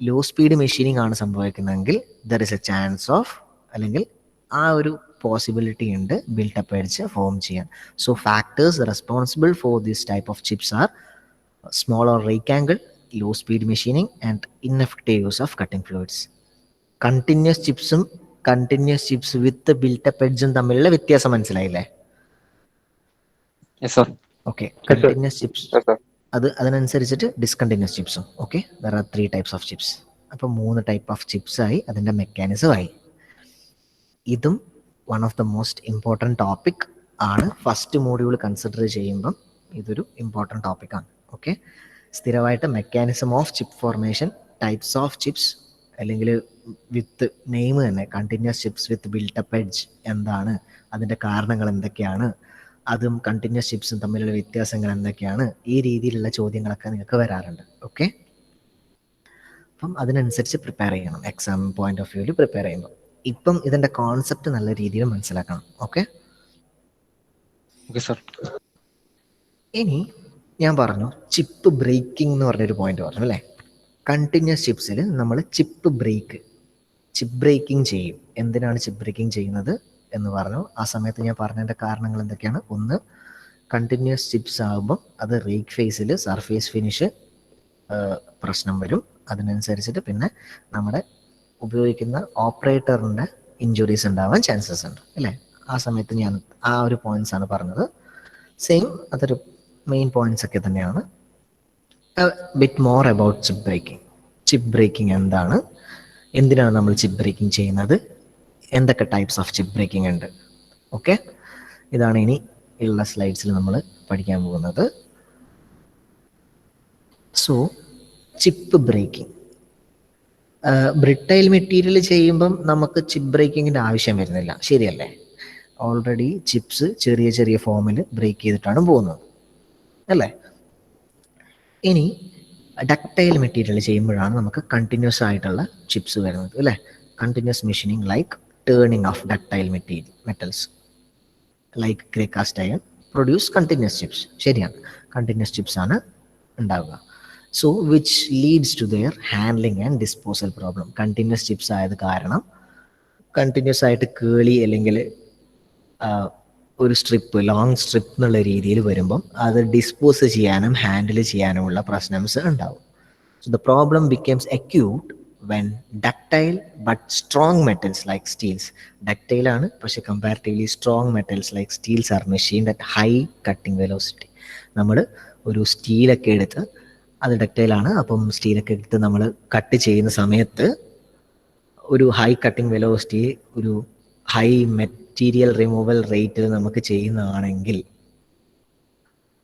[SPEAKER 1] ലോ സ്പീഡ് മെഷീനിങ് ആണ് സംഭവിക്കുന്നതെങ്കിൽ there is a chance of, അല്ലെങ്കിൽ ആ ഒരു പോസിബിലിറ്റി ഉണ്ട് ബിൽട്ടപ്പ് എഡ്ജ് ഫോം ചെയ്യാൻ. So factors responsible for this type of chips are smaller rake angle, low speed machining and ineffective use of cutting fluids. Continuous ചിപ്സും continuous chips with built up എഡ്ജും തമ്മിലുള്ള വ്യത്യാസം മനസ്സിലായില്ലേ? ഓക്കെ. കണ്ടിന്യൂസ് ചിപ്സ് അതിനനുസരിച്ചിട്ട് discontinuous ചിപ്സും. Okay, there are 3 types of chips. അപ്പം 3 type of chips ആയി, അതിൻ്റെ മെക്കാനിസം ആയി. ഇതും one of the most important topic ആണ്. ഫസ്റ്റ് മോഡ്യൂൾ കൺസിഡർ ചെയ്യുമ്പം ഇതൊരു ഇമ്പോർട്ടൻറ്റ് ടോപ്പിക്കാണ്. ഓക്കെ, സ്ഥിരമായിട്ട് mechanism of chip formation, types of chips, അല്ലെങ്കിൽ വിത്ത് നെയിം തന്നെ continuous chips with built up edge എന്താണ്, അതിൻ്റെ കാരണങ്ങൾ എന്തൊക്കെയാണ്, അതും കണ്ടിന്യൂസ് ചിപ്സും തമ്മിലുള്ള വ്യത്യാസങ്ങൾ എന്തൊക്കെയാണ്, ഈ രീതിയിലുള്ള ചോദ്യങ്ങളൊക്കെ നിങ്ങൾക്ക് വരാറുണ്ട്. ഓക്കെ, അപ്പം അതിനനുസരിച്ച് പ്രിപ്പയർ ചെയ്യണം എക്സാം പോയിന്റ് ഓഫ് വ്യൂവിൽ പ്രിപ്പയർ ചെയ്യുമ്പോൾ. ഇപ്പം ഇതിൻ്റെ കോൺസെപ്റ്റ് നല്ല രീതിയിൽ മനസ്സിലാക്കണം. Okay
[SPEAKER 2] sir.
[SPEAKER 1] ഇനി ഞാൻ പറഞ്ഞു ചിപ്പ് ബ്രേക്കിംഗ് എന്ന് പറഞ്ഞൊരു പോയിന്റ് പറഞ്ഞു അല്ലേ? കണ്ടിന്യൂസ് ചിപ്സിൽ നമ്മൾ ചിപ്പ് ബ്രേക്കിംഗ് ചെയ്യും. എന്തിനാണ് ചിപ്പ് ബ്രേക്കിംഗ് ചെയ്യുന്നത് എന്ന് പറഞ്ഞു. ആ സമയത്ത് ഞാൻ പറഞ്ഞതിൻ്റെ കാരണങ്ങൾ എന്തൊക്കെയാണ്? ഒന്ന്, കണ്ടിന്യൂസ് ചിപ്സ് ആകുമ്പം അത് റേക്ക് ഫേസിൽ സർഫേസ് ഫിനിഷ് പ്രശ്നം വരും. അതിനനുസരിച്ചിട്ട് പിന്നെ നമ്മുടെ ഉപയോഗിക്കുന്ന ഓപ്പറേറ്ററിൻ്റെ ഇഞ്ചുറീസ് ഉണ്ടാവാൻ ചാൻസസ് ഉണ്ട് അല്ലേ? ആ സമയത്ത് ഞാൻ ആ ഒരു പോയിന്റ്സ് ആണ് പറഞ്ഞത്. സെയിം അതൊരു മെയിൻ പോയിന്റ്സ് ഒക്കെ തന്നെയാണ്. Bit more about chip breaking. Chip breaking എന്താണ്, എന്തിനാണ് നമ്മൾ ചിപ്പ് ബ്രേക്കിംഗ് ചെയ്യുന്നത്, എന്തൊക്കെ ടൈപ്സ് ഓഫ് ചിപ്പ് ബ്രേക്കിംഗ് ഉണ്ട്. ഓക്കെ, ഇതാണ് ഇനി ഉള്ള സ്ലൈഡ്സിൽ നമ്മൾ പഠിക്കാൻ പോകുന്നത്. So chip breaking, brittle material ചെയ്യുമ്പം നമുക്ക് ചിപ്പ് ബ്രേക്കിങ്ങിൻ്റെ ആവശ്യം വരുന്നില്ല, ശരിയല്ലേ? ഓൾറെഡി ചിപ്സ് ചെറിയ ചെറിയ ഫോമിൽ ബ്രേക്ക് ചെയ്തിട്ടാണ് പോകുന്നത് അല്ലേ? ഇനി ഡക്റ്റൈൽ മെറ്റീരിയൽ ചെയ്യുമ്പോഴാണ് നമുക്ക് കണ്ടിന്യൂസ് ആയിട്ടുള്ള ചിപ്സ് വരുന്നത് അല്ലേ? Continuous machining like turning of ductile metals like grey cast iron produce continuous chips. ശരിയാണ്, കണ്ടിന്യൂസ് ചിപ്സ് ആണ് ഉണ്ടാവുക. So which leads to their handling and disposal problem. Continuous chips ആയത് കാരണം കണ്ടിന്യൂസ് ആയിട്ട് കേളി അല്ലെങ്കിൽ ഒരു സ്ട്രിപ്പ്, ലോങ് സ്ട്രിപ്പ് എന്നുള്ള രീതിയിൽ വരുമ്പം അത് ഡിസ്പോസ് ചെയ്യാനും ഹാൻഡിൽ ചെയ്യാനുമുള്ള പ്രശ്നംസ് ഉണ്ടാവും. So the problem becomes acute when ductile but strong metals like steels. ഡക്ടൈലാണ്, പക്ഷെ comparatively strong metals like steels are machined at high cutting velocity. നമ്മൾ ഒരു സ്റ്റീലൊക്കെ എടുത്ത്, അത് ഡക്ടൈലാണ്, അപ്പം സ്റ്റീലൊക്കെ എടുത്ത് നമ്മൾ കട്ട് ചെയ്യുന്ന സമയത്ത് ഒരു ഹൈ കട്ടിങ് വെലോസിറ്റി, ഒരു ഹൈ മെറ്റീരിയൽ റിമൂവൽ റേറ്റിൽ നമുക്ക് ചെയ്യുന്നതാണെങ്കിൽ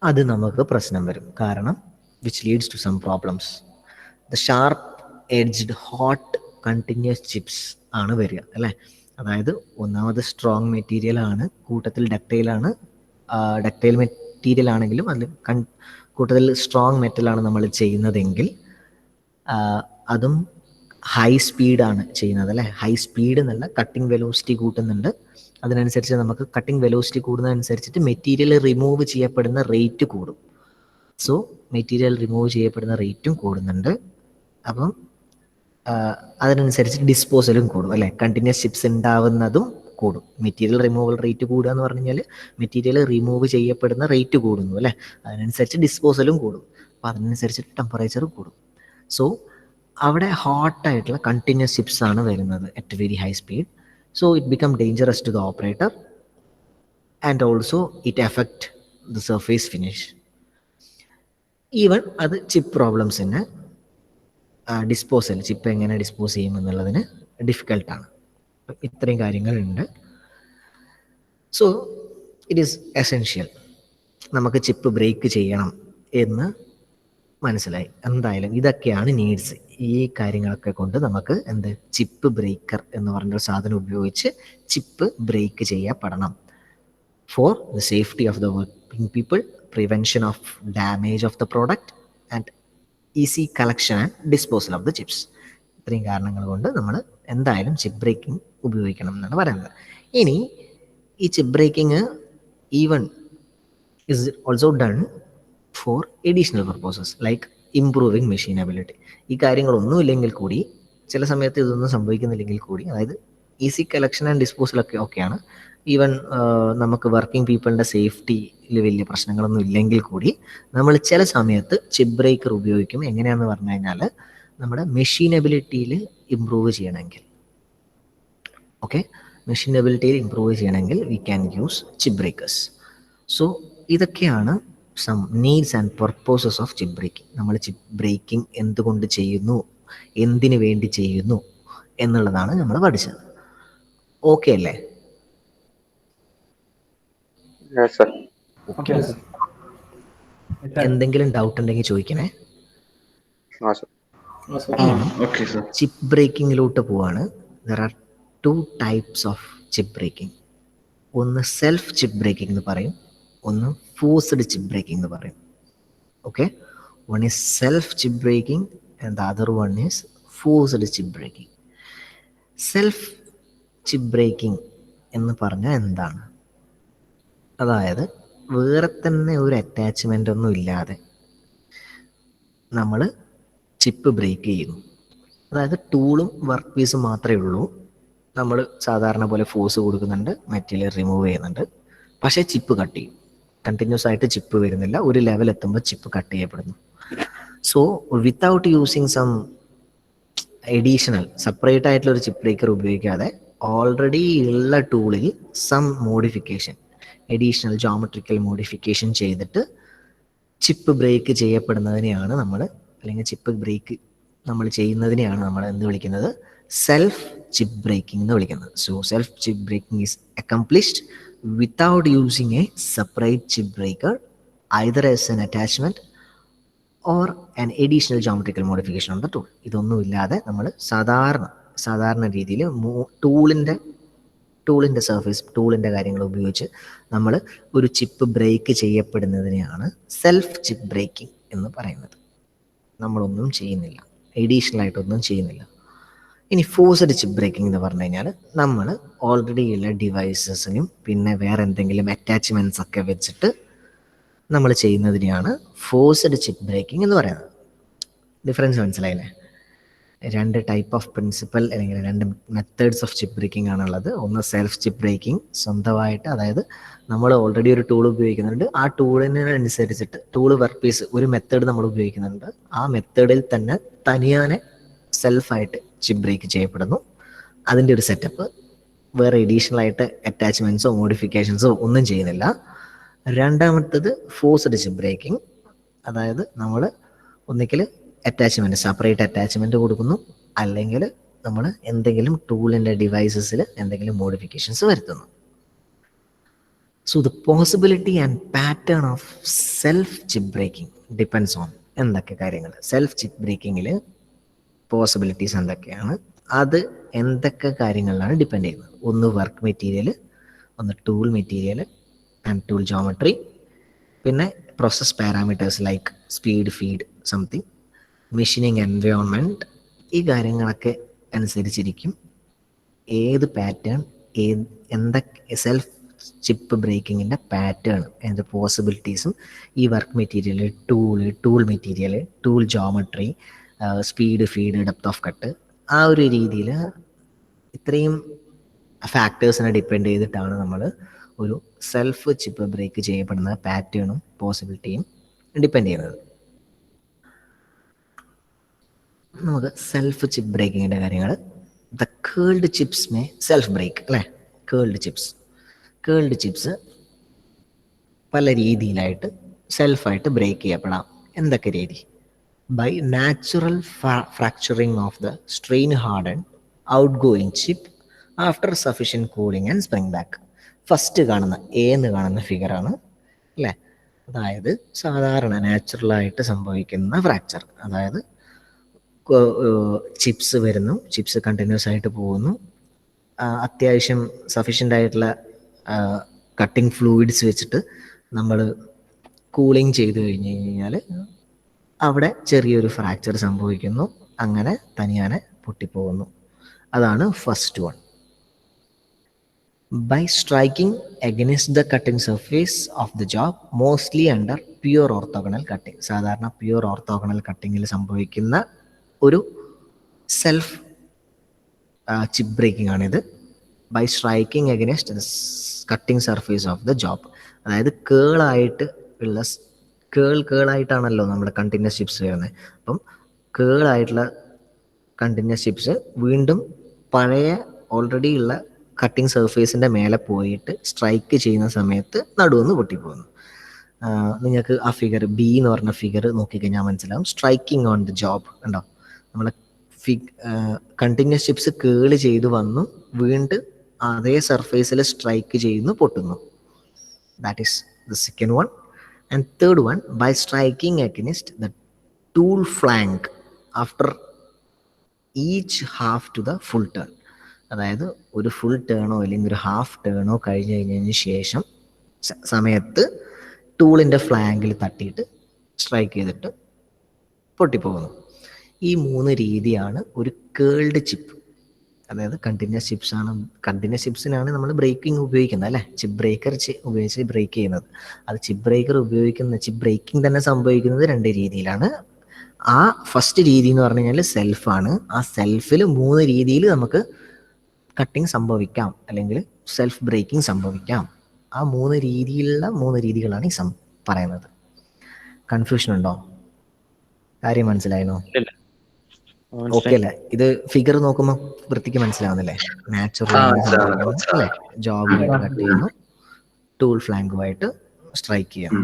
[SPEAKER 1] അത് നമുക്ക് പ്രശ്നം വരും. കാരണം which leads to some problems. The sharp edged hot continuous chips ആണ് വരിക അല്ലേ. അതായത് ഒന്നാമത് സ്ട്രോങ് മെറ്റീരിയൽ ആണ്, കൂട്ടത്തിൽ ഡക്ടൈലാണ്. ഡക്ടൈൽ മെറ്റീരിയൽ ആണെങ്കിലും അതിൽ കൂട്ടത്തിൽ സ്ട്രോങ് മെറ്റലാണ് നമ്മൾ ചെയ്യുന്നതെങ്കിൽ അതും ഹൈ സ്പീഡാണ് ചെയ്യുന്നത് അല്ലേ. ഹൈ സ്പീഡ് എന്നല്ല, കട്ടിങ് വെലോസിറ്റി കൂട്ടുന്നുണ്ട്. അതിനനുസരിച്ച് നമുക്ക് കട്ടിങ് വെലോസിറ്റി കൂടുന്നതനുസരിച്ചിട്ട് മെറ്റീരിയൽ റിമൂവ് ചെയ്യപ്പെടുന്ന റേറ്റ് കൂടും. സോ മെറ്റീരിയൽ റിമൂവ് ചെയ്യപ്പെടുന്ന റേറ്റും കൂടുന്നുണ്ട്. അപ്പം അതിനനുസരിച്ച് ഡിസ്പോസലും കൂടും അല്ലേ. കണ്ടിന്യൂസ് ചിപ്സ് ഉണ്ടാവുന്നതും കൂടും. മെറ്റീരിയൽ റിമൂവൽ റേറ്റ് കൂടുക എന്ന് പറഞ്ഞു കഴിഞ്ഞാൽ മെറ്റീരിയൽ റിമൂവ് ചെയ്യപ്പെടുന്ന റേറ്റ് കൂടുന്നു അല്ലേ. അതിനനുസരിച്ച് ഡിസ്പോസലും കൂടും. അപ്പം അതിനനുസരിച്ചിട്ട് ടെമ്പറേച്ചറും കൂടും. സോ അവിടെ ഹോട്ടായിട്ടുള്ള കണ്ടിന്യൂസ് ചിപ്സ് ആണ് വരുന്നത് at very high speed. So it become dangerous to the operator and also it affect the surface finish. Even അത് ചിപ്പ് പ്രോബ്ലംസിന് ഡിസ്പോസൽ, ചിപ്പ് എങ്ങനെ ഡിസ്പോസ് ചെയ്യുമെന്നുള്ളതിന് ഡിഫിക്കൽട്ടാണ്. ഇത്രയും കാര്യങ്ങളുണ്ട്. So it is essential. നമുക്ക് ചിപ്പ് ബ്രേക്ക് ചെയ്യണം എന്ന് മനസ്സിലായി. എന്തായാലും ഇതൊക്കെയാണ് നീഡ്സ്. ഈ കാര്യങ്ങളൊക്കെ കൊണ്ട് നമുക്ക് ചിപ്പ് ബ്രേക്കർ എന്ന് പറഞ്ഞൊരു സാധനം ഉപയോഗിച്ച് ചിപ്പ് ബ്രേക്ക് ചെയ്യപ്പെടണം. For the safety of the working people, prevention of damage of the product and easy collection and disposal of the chips. ഇത്രയും കാരണങ്ങൾ കൊണ്ട് നമ്മൾ എന്തായാലും ചിപ്പ് ബ്രേക്കിംഗ് ഉപയോഗിക്കണം എന്നാണ് പറയുന്നത്. ഇനി ഈ chip breaking even is also done for additional purposes like improving machinability. ഈ കാര്യങ്ങളൊന്നും ഇല്ലെങ്കിൽ കൂടി, ചില സമയത്ത് ഇതൊന്നും സംഭവിക്കുന്നില്ലെങ്കിൽ കൂടി, അതായത് ഈസി കളക്ഷൻ ആൻഡ് ഡിസ്പോസലൊക്കെ ഓക്കെയാണ്. ഈവൻ നമുക്ക് വർക്കിംഗ് പീപ്പിളിൻ്റെ സേഫ്റ്റിയിൽ വലിയ പ്രശ്നങ്ങളൊന്നും ഇല്ലെങ്കിൽ കൂടി നമ്മൾ ചില സമയത്ത് ചിപ്പ് ബ്രേക്കർ ഉപയോഗിക്കും. എങ്ങനെയാണെന്ന് പറഞ്ഞു കഴിഞ്ഞാൽ നമ്മുടെ മെഷീനബിലിറ്റിയിൽ ഇംപ്രൂവ് ചെയ്യണമെങ്കിൽ, ഓക്കെ, മെഷീനബിലിറ്റിയിൽ ഇംപ്രൂവ് ചെയ്യണമെങ്കിൽ we can use chip breakers. So ഇതൊക്കെയാണ് some needs and purposes of chip breaking. നമ്മൾ ചിപ്പ് ബ്രേക്കിംഗ് എന്തുകൊണ്ട് ചെയ്യുന്നു, എന്തിനു വേണ്ടി ചെയ്യുന്നു എന്നുള്ളതാണ് നമ്മൾ പഠിച്ചത്. ഓക്കെ അല്ലേ? എന്തെങ്കിലും ഡൗട്ട് ഉണ്ടെങ്കിൽ ചോദിക്കണേ. ചിപ്പ് ബ്രേക്കിങ്ങിലോട്ട് പോവാണ്. There are 2 types of chip breaking. ഒന്ന് സെൽഫ് ചിപ്പ് ബ്രേക്കിംഗ് എന്ന് പറയും, ഒന്ന് ഫോഴ്സ്ഡ് ചിപ്പ് ബ്രേക്കിംഗ് എന്ന് പറയും. Okay, one is self chip breaking and the other one is forced chip breaking. Self chip breaking എന്ന് പറഞ്ഞാൽ എന്താണ്? അതായത് വേറെ തന്നെ ഒരു അറ്റാച്ച്മെൻ്റ് ഒന്നും ഇല്ലാതെ നമ്മൾ ചിപ്പ് ബ്രേക്ക് ചെയ്യുന്നു. അതായത് ടൂളും വർക്ക് പീസും മാത്രമേ ഉള്ളൂ. നമ്മൾ സാധാരണ പോലെ ഫോഴ്സ് കൊടുക്കുന്നുണ്ട്, മെറ്റീരിയൽ റിമൂവ് ചെയ്യുന്നുണ്ട്, പക്ഷേ ചിപ്പ് കട്ട് ചെയ്യും. കണ്ടിന്യൂസ് ആയിട്ട് ചിപ്പ് വരുന്നില്ല, ഒരു ലെവൽ എത്തുമ്പോൾ ചിപ്പ് കട്ട് ചെയ്യപ്പെടുന്നു. So without using some additional separate ആയിട്ടുള്ള ഒരു ചിപ്പ് ബ്രേക്കർ ഉപയോഗിക്കാതെ ഓൾറെഡി ഉള്ള ടൂളിൽ some modification, additional geometrical modification ചെയ്തിട്ട് ചിപ്പ് ബ്രേക്ക് ചെയ്യപ്പെടുന്നതിനെയാണ് നമ്മൾ, അല്ലെങ്കിൽ ചിപ്പ് ബ്രേക്ക് നമ്മൾ ചെയ്യുന്നതിനെയാണ് നമ്മൾ എന്ത് വിളിക്കുന്നത്? സെൽഫ് ചിപ്പ് ബ്രേക്കിംഗ് എന്ന് വിളിക്കുന്നത്. So self chip breaking is accomplished without using a separate chip breaker, either as an attachment or an additional geometrical modification on the tool. ഇതൊന്നുമില്ലാതെ നമ്മൾ സാധാരണ രീതിയിൽ ടൂളിൻ്റെ സർഫേസ്, ടൂളിൻ്റെ കാര്യങ്ങൾ ഉപയോഗിച്ച് നമ്മൾ ഒരു ചിപ്പ് ബ്രേക്ക് ചെയ്യപ്പെടുന്നതിനെയാണ് സെൽഫ് ചിപ്പ് ബ്രേക്കിംഗ് എന്ന് പറയുന്നത്. നമ്മളൊന്നും ചെയ്യുന്നില്ല, എഡീഷണൽ ആയിട്ടൊന്നും ചെയ്യുന്നില്ല. ഇനി ഫോഴ്സ്ഡ് ചിപ്പ് ബ്രേക്കിംഗ് എന്ന് പറഞ്ഞു കഴിഞ്ഞാൽ നമ്മൾ ഓൾറെഡി ഉള്ള ഡിവൈസസിനും പിന്നെ വേറെ എന്തെങ്കിലും അറ്റാച്ച്മെൻറ്റ്സ് ഒക്കെ വെച്ചിട്ട് നമ്മൾ ചെയ്യുന്നതിനെയാണ് ഫോഴ്സ്ഡ് ചിപ്പ് ബ്രേക്കിംഗ് എന്ന് പറയുന്നത്. ഡിഫറൻസ് മനസ്സിലായില്ലേ? രണ്ട് ടൈപ്പ് ഓഫ് പ്രിൻസിപ്പൽ അല്ലെങ്കിൽ രണ്ട് മെത്തേഡ്സ് ഓഫ് ചിപ്പ് ബ്രേക്കിംഗ് ആണുള്ളത്. ഒന്ന് സെൽഫ് ചിപ്പ് ബ്രേക്കിംഗ്, സ്വന്തമായിട്ട്, അതായത് നമ്മൾ ഓൾറെഡി ഒരു ടൂൾ ഉപയോഗിക്കുന്നുണ്ട്, ആ ടൂളിനനുസരിച്ചിട്ട് ടൂൾ വർക്ക് പീസ് ഒരു മെത്തേഡ് നമ്മൾ ഉപയോഗിക്കുന്നുണ്ട്, ആ മെത്തേഡിൽ തന്നെ തനിയാനെ സെൽഫായിട്ട് ചിപ്പ് ബ്രേക്ക് ചെയ്യപ്പെടുന്നു. അതിൻ്റെ ഒരു സെറ്റപ്പ്, വേറെ എഡീഷണൽ ആയിട്ട് അറ്റാച്ച്മെൻറ്റ്സോ മോഡിഫിക്കേഷൻസോ ഒന്നും ചെയ്യുന്നില്ല. രണ്ടാമത്തത് ഫോഴ്സ്ഡ് ചിപ്പ് ബ്രേക്കിംഗ്, അതായത് നമ്മൾ ഒന്നിക്കൽ അറ്റാച്ച്മെൻറ്റ്, സെപ്പറേറ്റ് അറ്റാച്ച്മെൻറ്റ് കൊടുക്കുന്നു, അല്ലെങ്കിൽ നമ്മൾ എന്തെങ്കിലും ടൂളിൻ്റെ ഡിവൈസസിൽ എന്തെങ്കിലും മോഡിഫിക്കേഷൻസ് വരുത്തുന്നു. So the possibility and pattern of self chip breaking depends on എന്തൊക്കെ കാര്യങ്ങൾ. സെൽഫ് ചിപ്പ് ബ്രേക്കിങ്ങിൽ പോസിബിലിറ്റീസ് എന്തൊക്കെയാണ്, അത് എന്തൊക്കെ കാര്യങ്ങളിലാണ് ഡിപ്പെൻഡ് ചെയ്യുന്നത്. ഒന്ന് വർക്ക് മെറ്റീരിയൽ, ഒന്ന് tool material and tool geometry, പിന്നെ process parameters like speed, feed, something, machining environment. ഈ കാര്യങ്ങളൊക്കെ അനുസരിച്ചിരിക്കും ഏത് പാറ്റേൺ, എന്തൊക്കെ സെൽഫ് ചിപ്പ് ബ്രേക്കിങ്ങിൻ്റെ പാറ്റേൺ, അതിൻ്റെ പോസിബിലിറ്റീസും ഈ work material, tool material, tool geometry, speed, feed, depth off cut, ആ ഒരു രീതിയിൽ ഇത്രയും ഫാക്ടേഴ്സിനെ ഡിപ്പെൻഡ് ചെയ്തിട്ടാണ് നമ്മൾ ഒരു സെൽഫ് ചിപ്പ് ബ്രേക്ക് ചെയ്യപ്പെടുന്ന പാറ്റേണും പോസിബിലിറ്റിയും ഡിപ്പെൻഡ് ചെയ്യുന്നത്. നമുക്ക് സെൽഫ് ചിപ്പ് ബ്രേക്കിങ്ങിൻ്റെ കാര്യങ്ങൾ. The curled chips may self break, അല്ലേ? കേൾഡ് ചിപ്സ് പല രീതിയിലായിട്ട് സെൽഫായിട്ട് ബ്രേക്ക് ചെയ്യപ്പെടാം. എന്തൊക്കെ രീതി? By natural fracturing of the strain harden outgoing chip after sufficient cooling and spring back. First കാണുന്ന എന്ന് കാണുന്ന ഫിഗറാണ്, അല്ലേ? അതായത് സാധാരണ നാച്ചുറലായിട്ട് സംഭവിക്കുന്ന ഫ്രാക്ചർ, അതായത് ചിപ്സ് വരുന്നു, ചിപ്സ് കണ്ടിന്യൂസ് ആയിട്ട് പോകുന്നു, അത്യാവശ്യം സഫീഷ്യൻ്റ് ആയിട്ടുള്ള കട്ടിങ് ഫ്ലൂയിഡ്സ് വെച്ചിട്ട് നമ്മൾ കൂളിങ് ചെയ്ത് കഴിഞ്ഞ് കഴിഞ്ഞാൽ അവിടെ ചെറിയൊരു ഫ്രാക്ചർ സംഭവിക്കുന്നു, അങ്ങനെ തനിയാനെ പൊട്ടിപ്പോകുന്നു. അതാണ് first one. By striking against the cutting surface of the job, mostly under pure orthogonal cutting. സാധാരണ പ്യുവർ ഓർത്തോഗണൽ കട്ടിങ്ങിൽ സംഭവിക്കുന്ന ഒരു സെൽഫ് ചിപ്പ് ബ്രേക്കിംഗ് ആണിത്. By striking against the cutting surface of the job, അതായത് കേളായിട്ട് ഉള്ള കേളായിട്ടാണല്ലോ നമ്മുടെ കണ്ടിന്യൂസ് ചിപ്സ് വരുന്നത്. അപ്പം കേളായിട്ടുള്ള കണ്ടിന്യൂസ് ചിപ്സ് വീണ്ടും പഴയ ഓൾറെഡി ഉള്ള കട്ടിംഗ് സർഫേസിൻ്റെ മേലെ പോയിട്ട് സ്ട്രൈക്ക് ചെയ്യുന്ന സമയത്ത് നടുവെന്ന് പൊട്ടിപ്പോകുന്നു. നിങ്ങൾക്ക് ആ ഫിഗർ ബി എന്ന് പറഞ്ഞ ഫിഗർ നോക്കിക്കഴിഞ്ഞാൽ മനസ്സിലാവും. സ്ട്രൈക്കിംഗ് ഓൺ ദ ജോബ് ഉണ്ടോ? നമ്മളെ കണ്ടിന്യൂസ് ചിപ്സ് കേള് ചെയ്ത് വന്നു, വീണ്ടും അതേ സർഫേസിൽ സ്ട്രൈക്ക് ചെയ്യുന്നു, പൊട്ടുന്നു. That is the second one. And third one, by striking against the tool flank after each half to the full turn. അതായത് ഒരു ഫുൾ ടേണോ അല്ലെങ്കിൽ ഒരു ഹാഫ് ടേണോ കഴിഞ്ഞ് കഴിഞ്ഞതിന് ശേഷം സമയത്ത് ടൂളിൻ്റെ ഫ്ലാങ്കിൽ തട്ടിയിട്ട് സ്ട്രൈക്ക് ചെയ്തിട്ട് പൊട്ടിപ്പോകുന്നു. ഈ മൂന്ന് രീതിയാണ് ഒരു കേൾഡ് ചിപ്പ്, അതായത് കണ്ടിന്യൂസ് ചിപ്സാണ്. കണ്ടിന്യൂസ് ചിപ്സിനാണ് നമ്മൾ ബ്രേക്കിംഗ് ഉപയോഗിക്കുന്നത്, അല്ലേ? ചിപ്പ് ബ്രേക്കർ ഉപയോഗിച്ച് ബ്രേക്ക് ചെയ്യുന്നത്. അത് ചിപ്പ് ബ്രേക്കിംഗ് തന്നെ സംഭവിക്കുന്നത് രണ്ട് രീതിയിലാണ്. ആ ഫസ്റ്റ് രീതി എന്ന് പറഞ്ഞു കഴിഞ്ഞാൽ സെൽഫാണ്. ആ സെൽഫിൽ മൂന്ന് രീതിയിൽ നമുക്ക് കട്ടിങ് സംഭവിക്കാം, അല്ലെങ്കിൽ സെൽഫ് ബ്രേക്കിംഗ് സംഭവിക്കാം. ആ മൂന്ന് രീതികളാണ് ഈ പറയുന്നത്. കൺഫ്യൂഷൻ ഉണ്ടോ? കാര്യം മനസ്സിലായല്ലോ? ഓക്കെ അല്ലേ? ഇത് ഫിഗർ നോക്കുമ്പോൾ വൃത്തിക്ക് മനസ്സിലാവുന്നില്ലേ? നാച്ചുറൽ സംഭവിക്കുന്നു, അല്ലേ? ജോബുമായിട്ട് കട്ട് ചെയ്യുന്നു, ടൂൾ ഫ്ലാങ്കുമായിട്ട് സ്ട്രൈക്ക് ചെയ്യുന്നു.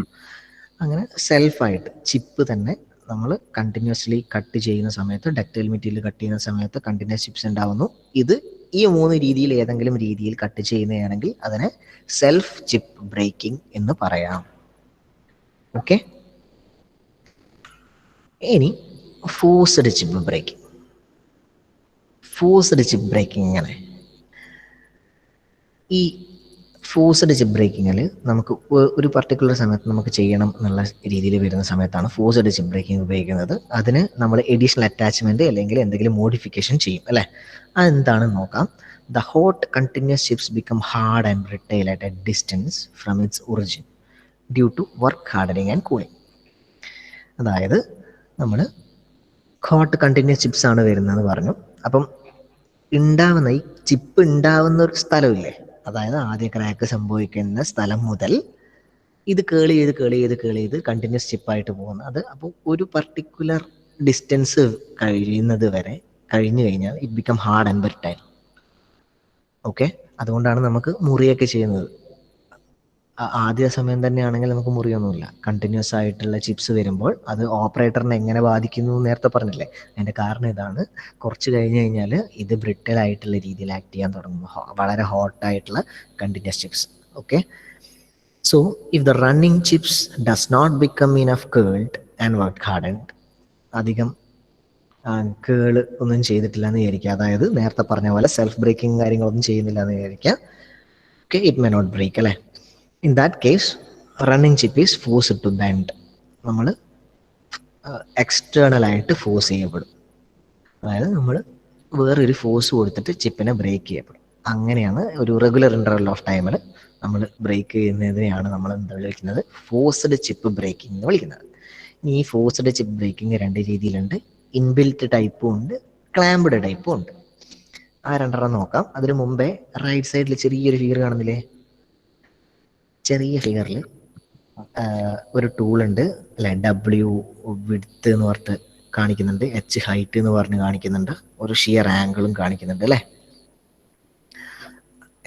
[SPEAKER 1] അങ്ങനെ സെൽഫായിട്ട് ചിപ്പ് തന്നെ നമ്മൾ കണ്ടിന്യൂസ്ലി കട്ട് ചെയ്യുന്ന സമയത്ത്, ഡക്റ്റൈൽ മെറ്റീരിയൽ കട്ട് ചെയ്യുന്ന സമയത്ത് കണ്ടിന്യൂസ് ചിപ്സ് ഉണ്ടാവുന്നു. ഈ മൂന്ന് രീതിയിൽ ഏതെങ്കിലും രീതിയിൽ കട്ട് ചെയ്യുന്നതാണെങ്കിൽ അതിനെ സെൽഫ് ചിപ്പ് ബ്രേക്കിംഗ് എന്ന് പറയാം. ഓക്കെ. ഇനി ഫോഴ്സ്ഡ് ചിപ്പ് ബ്രേക്കിംഗ്. ഇങ്ങനെ ഈ ഫോഴ്സ്ഡ് ചിപ്പ് ബ്രേക്കിങ്ങിൽ നമുക്ക് ഒരു പർട്ടിക്കുലർ സമയത്ത് നമുക്ക് ചെയ്യണം എന്നുള്ള രീതിയിൽ വരുന്ന സമയത്താണ് ഫോഴ്സ്ഡ് ചിപ്പ് ബ്രേക്കിംഗ് ഉപയോഗിക്കുന്നത്. അതിന് നമ്മൾ എഡീഷണൽ അറ്റാച്ച്മെൻറ്റ് അല്ലെങ്കിൽ എന്തെങ്കിലും മോഡിഫിക്കേഷൻ ചെയ്യും, അല്ലേ? അതെന്താണെന്ന് നോക്കാം. The hot continuous chips become hard and brittle at a distance from its origin due to work hardening and cooling. അതായത് നമ്മൾ ഹോട്ട് കണ്ടിന്യൂസ് ചിപ്സ് ആണ് വരുന്നതെന്ന് പറഞ്ഞു. അപ്പം ഉണ്ടാവുന്ന ഈ ചിപ്പ് ഉണ്ടാവുന്ന ഒരു സ്ഥലമില്ലേ, അതായത് ആദ്യ ക്രാക്ക് സംഭവിക്കുന്ന സ്ഥലം മുതൽ ഇത് കേളി ചെയ്ത് കണ്ടിന്യൂസ് ചിപ്പായിട്ട് പോകുന്നത്. അപ്പോൾ ഒരു പർട്ടിക്കുലർ ഡിസ്റ്റൻസ് കഴിയുന്നത് വരെ കഴിഞ്ഞു കഴിഞ്ഞാൽ it become hard and brittle. Okay, അതുകൊണ്ടാണ് നമുക്ക് മുറിയൊക്കെ ചെയ്യുന്നത്. ആദ്യ സമയം തന്നെയാണെങ്കിൽ നമുക്ക് മുറിയൊന്നുമില്ല. കണ്ടിന്യൂസ് ആയിട്ടുള്ള ചിപ്സ് വരുമ്പോൾ അത് ഓപ്പറേറ്ററിനെ എങ്ങനെ ബാധിക്കുന്നു നേരത്തെ പറഞ്ഞില്ലേ, അതിൻ്റെ കാരണം ഇതാണ്. കുറച്ച് കഴിഞ്ഞ് കഴിഞ്ഞാൽ ഇത് ബ്രിട്ടൽ ആയിട്ടുള്ള രീതിയിൽ ആക്ട് ചെയ്യാൻ തുടങ്ങും, വളരെ ഹോട്ടായിട്ടുള്ള continuous chips. Okay, so if the running chips does not become enough curled and work hardened, അധികം കേള് ഒന്നും ചെയ്തിട്ടില്ല എന്ന് വിചാരിക്കുക, അതായത് നേരത്തെ പറഞ്ഞ പോലെ സെൽഫ് ബ്രേക്കിംഗ് കാര്യങ്ങളൊന്നും ചെയ്യുന്നില്ല എന്ന് വിചാരിക്കുക. Okay, it may not break അല്ലേ. In that case running chip is forced to bend. നമ്മൾ എക്സ്റ്റേണലായിട്ട് ഫോഴ്സ് ചെയ്യപ്പെടും, അതായത് നമ്മൾ വേറൊരു ഫോഴ്സ് കൊടുത്തിട്ട് ചിപ്പിനെ ബ്രേക്ക് ചെയ്യപ്പെടും. അങ്ങനെയാണ് ഒരു റെഗുലർ ഇൻ്റർവൽ ഓഫ് ടൈമിൽ നമ്മൾ ബ്രേക്ക് ചെയ്യുന്നതിനെയാണ് നമ്മൾ എന്താ വിളിക്കുന്നത്, ഫോഴ്സ്ഡ് ചിപ്പ് ബ്രേക്കിംഗ് എന്ന് വിളിക്കുന്നത്. ഇനി ഈ ഫോഴ്സ്ഡ് ചിപ്പ് ബ്രേക്കിംഗ് രണ്ട് രീതിയിലുണ്ട്. ഇൻബിൽറ്റ് ടൈപ്പും ഉണ്ട്, ക്ലാമ്പ്ഡ് ടൈപ്പും ഉണ്ട്. ആ രണ്ടെണ്ണം നോക്കാം. അതിന് മുമ്പേ റൈറ്റ് സൈഡിൽ ചെറിയൊരു ഫിഗർ കാണുന്നില്ലേ, ചെറിയ ഫിഗറിൽ ഒരു ടൂൾ ഉണ്ട് അല്ലെ, W വിഡ്ത്ത് എന്ന് പറഞ്ഞിട്ട് കാണിക്കുന്നുണ്ട്, H ഹൈറ്റ് എന്ന് പറഞ്ഞ് കാണിക്കുന്നുണ്ട്, ഒരു ഷിയർ ആംഗിളും കാണിക്കുന്നുണ്ട് അല്ലേ.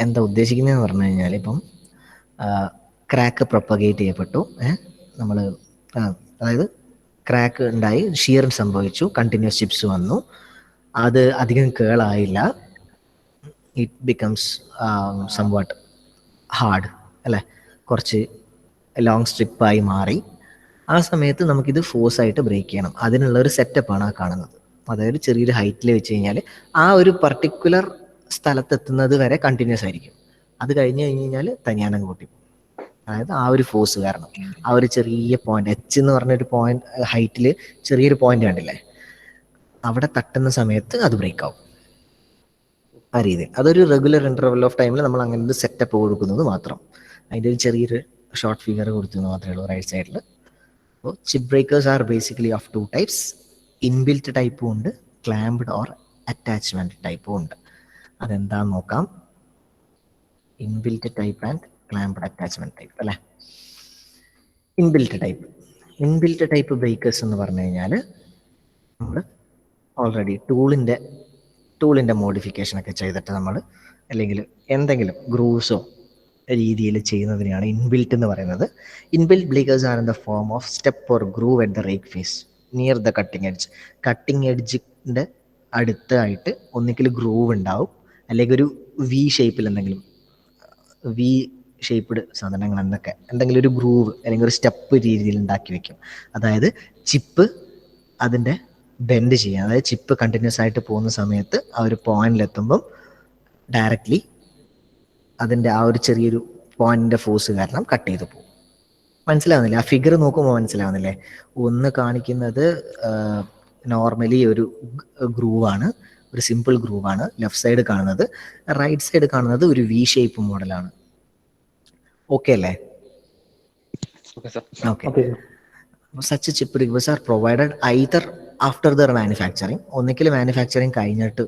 [SPEAKER 1] എന്താ ഉദ്ദേശിക്കുന്നതെന്ന് പറഞ്ഞു കഴിഞ്ഞാൽ, ഇപ്പം ക്രാക്ക് പ്രൊപ്പഗേറ്റ് ചെയ്യപ്പെട്ടു, നമ്മൾ അതായത് ക്രാക്ക് ഉണ്ടായി, ഷിയർ സംഭവിച്ചു, കണ്ടിന്യൂസ് ചിപ്സ് വന്നു, അത് അധികം കേളായില്ല, ഇറ്റ് ബിക്കംസ് സംവാട്ട് ഹാർഡ് അല്ലേ, കുറച്ച് ലോങ് സ്ട്രിപ്പായി മാറി. ആ സമയത്ത് നമുക്കിത് ഫോഴ്സായിട്ട് ബ്രേക്ക് ചെയ്യണം. അതിനുള്ള ഒരു സെറ്റപ്പാണ് ആ കാണുന്നത്. അതായത് ചെറിയൊരു ഹൈറ്റിൽ വെച്ച് കഴിഞ്ഞാൽ ആ ഒരു പർട്ടിക്കുലർ സ്ഥലത്തെത്തുന്നത് വരെ കണ്ടിന്യൂസ് ആയിരിക്കും. അത് കഴിഞ്ഞ് കഴിഞ്ഞാൽ തനിയാനം കൂട്ടി, അതായത് ആ ഒരു ഫോഴ്സ് കാരണം ആ ഒരു ചെറിയ പോയിന്റ് H എന്ന് പറഞ്ഞൊരു പോയിന്റ് ഹൈറ്റിൽ ചെറിയൊരു പോയിന്റ് കണ്ടില്ലേ, അവിടെ തട്ടുന്ന സമയത്ത് അത് ബ്രേക്ക് ആവും. ആ രീതിയിൽ അതൊരു റെഗുലർ ഇന്റർവെൽ ഓഫ് ടൈമിൽ നമ്മൾ അങ്ങനെ ഒരു സെറ്റപ്പ് കൊടുക്കുന്നത് മാത്രം. അതിൻ്റെ ഒരു ചെറിയൊരു ഷോർട്ട് ഫിഗർ കൊടുത്തു മാത്രമേ ഉള്ളൂ റൈറ്റ് സൈഡിൽ. അപ്പോൾ chip breakers are basically of two types. Inbuilt ടൈപ്പും ഉണ്ട്, ക്ലാമ്പ്ഡ് ഓർ അറ്റാച്ച്മെന്റ് ടൈപ്പും ഉണ്ട്. അതെന്താന്ന് നോക്കാം. Inbuilt type and clamped attachment type അല്ലേ. ഇൻബിൽറ്റ് ടൈപ്പ് ബ്രേക്കേഴ്സ് എന്ന് പറഞ്ഞു കഴിഞ്ഞാൽ നമ്മൾ ഓൾറെഡി ടൂളിൻ്റെ മോഡിഫിക്കേഷനൊക്കെ ചെയ്തിട്ട് നമ്മൾ അല്ലെങ്കിൽ എന്തെങ്കിലും ഗ്രൂവ്സോ രീതിയിൽ ചെയ്യുന്നതിനെയാണ് ഇൻബിൽറ്റ് എന്ന് പറയുന്നത്. Inbuilt breakers are in the form of step or groove at the rake face near the cutting edge. Cutting എഡ്ജിൻ്റെ അടുത്തായിട്ട് ഒന്നിക്കൽ ഗ്രൂവ് ഉണ്ടാവും, അല്ലെങ്കിൽ ഒരു വി ഷേപ്പിൽ എന്തെങ്കിലും വി ഷേപ്പ്ഡ് സാധനങ്ങൾ എന്നൊക്കെ എന്തെങ്കിലും ഒരു ഗ്രൂവ് അല്ലെങ്കിൽ ഒരു സ്റ്റെപ്പ് രീതിയിൽ ഉണ്ടാക്കി വെക്കും. അതായത് ചിപ്പ് അതിൻ്റെ ബെൻഡ് ചെയ്യാം, അതായത് ചിപ്പ് കണ്ടിന്യൂസ് ആയിട്ട് പോകുന്ന സമയത്ത് ആ ഒരു പോയിന്റിലെത്തുമ്പം ഡയറക്റ്റ്ലി അതിൻ്റെ ആ ഒരു ചെറിയൊരു പോയിന്റിൻ്റെ ഫോഴ്സ് കാരണം കട്ട് ചെയ്ത് പോകും. മനസ്സിലാവുന്നില്ലേ? ആ ഫിഗർ നോക്കുമ്പോൾ മനസ്സിലാവുന്നില്ലേ? ഒന്ന് കാണിക്കുന്നത് നോർമലി ഒരു ഗ്രൂവാണ്, ഒരു സിമ്പിൾ ഗ്രൂവാണ് ലെഫ്റ്റ് സൈഡ് കാണുന്നത്. റൈറ്റ് സൈഡ് കാണുന്നത് ഒരു വി ഷേപ്പ് മോഡലാണ്. ഓക്കെ അല്ലേ? ഓക്കെ. സച്ച് ചിപ്പ് റിവേഴ്സ് are provided either after their manufacturing, ഒന്നിക്കൽ മാനുഫാക്ചറിങ് കഴിഞ്ഞിട്ട്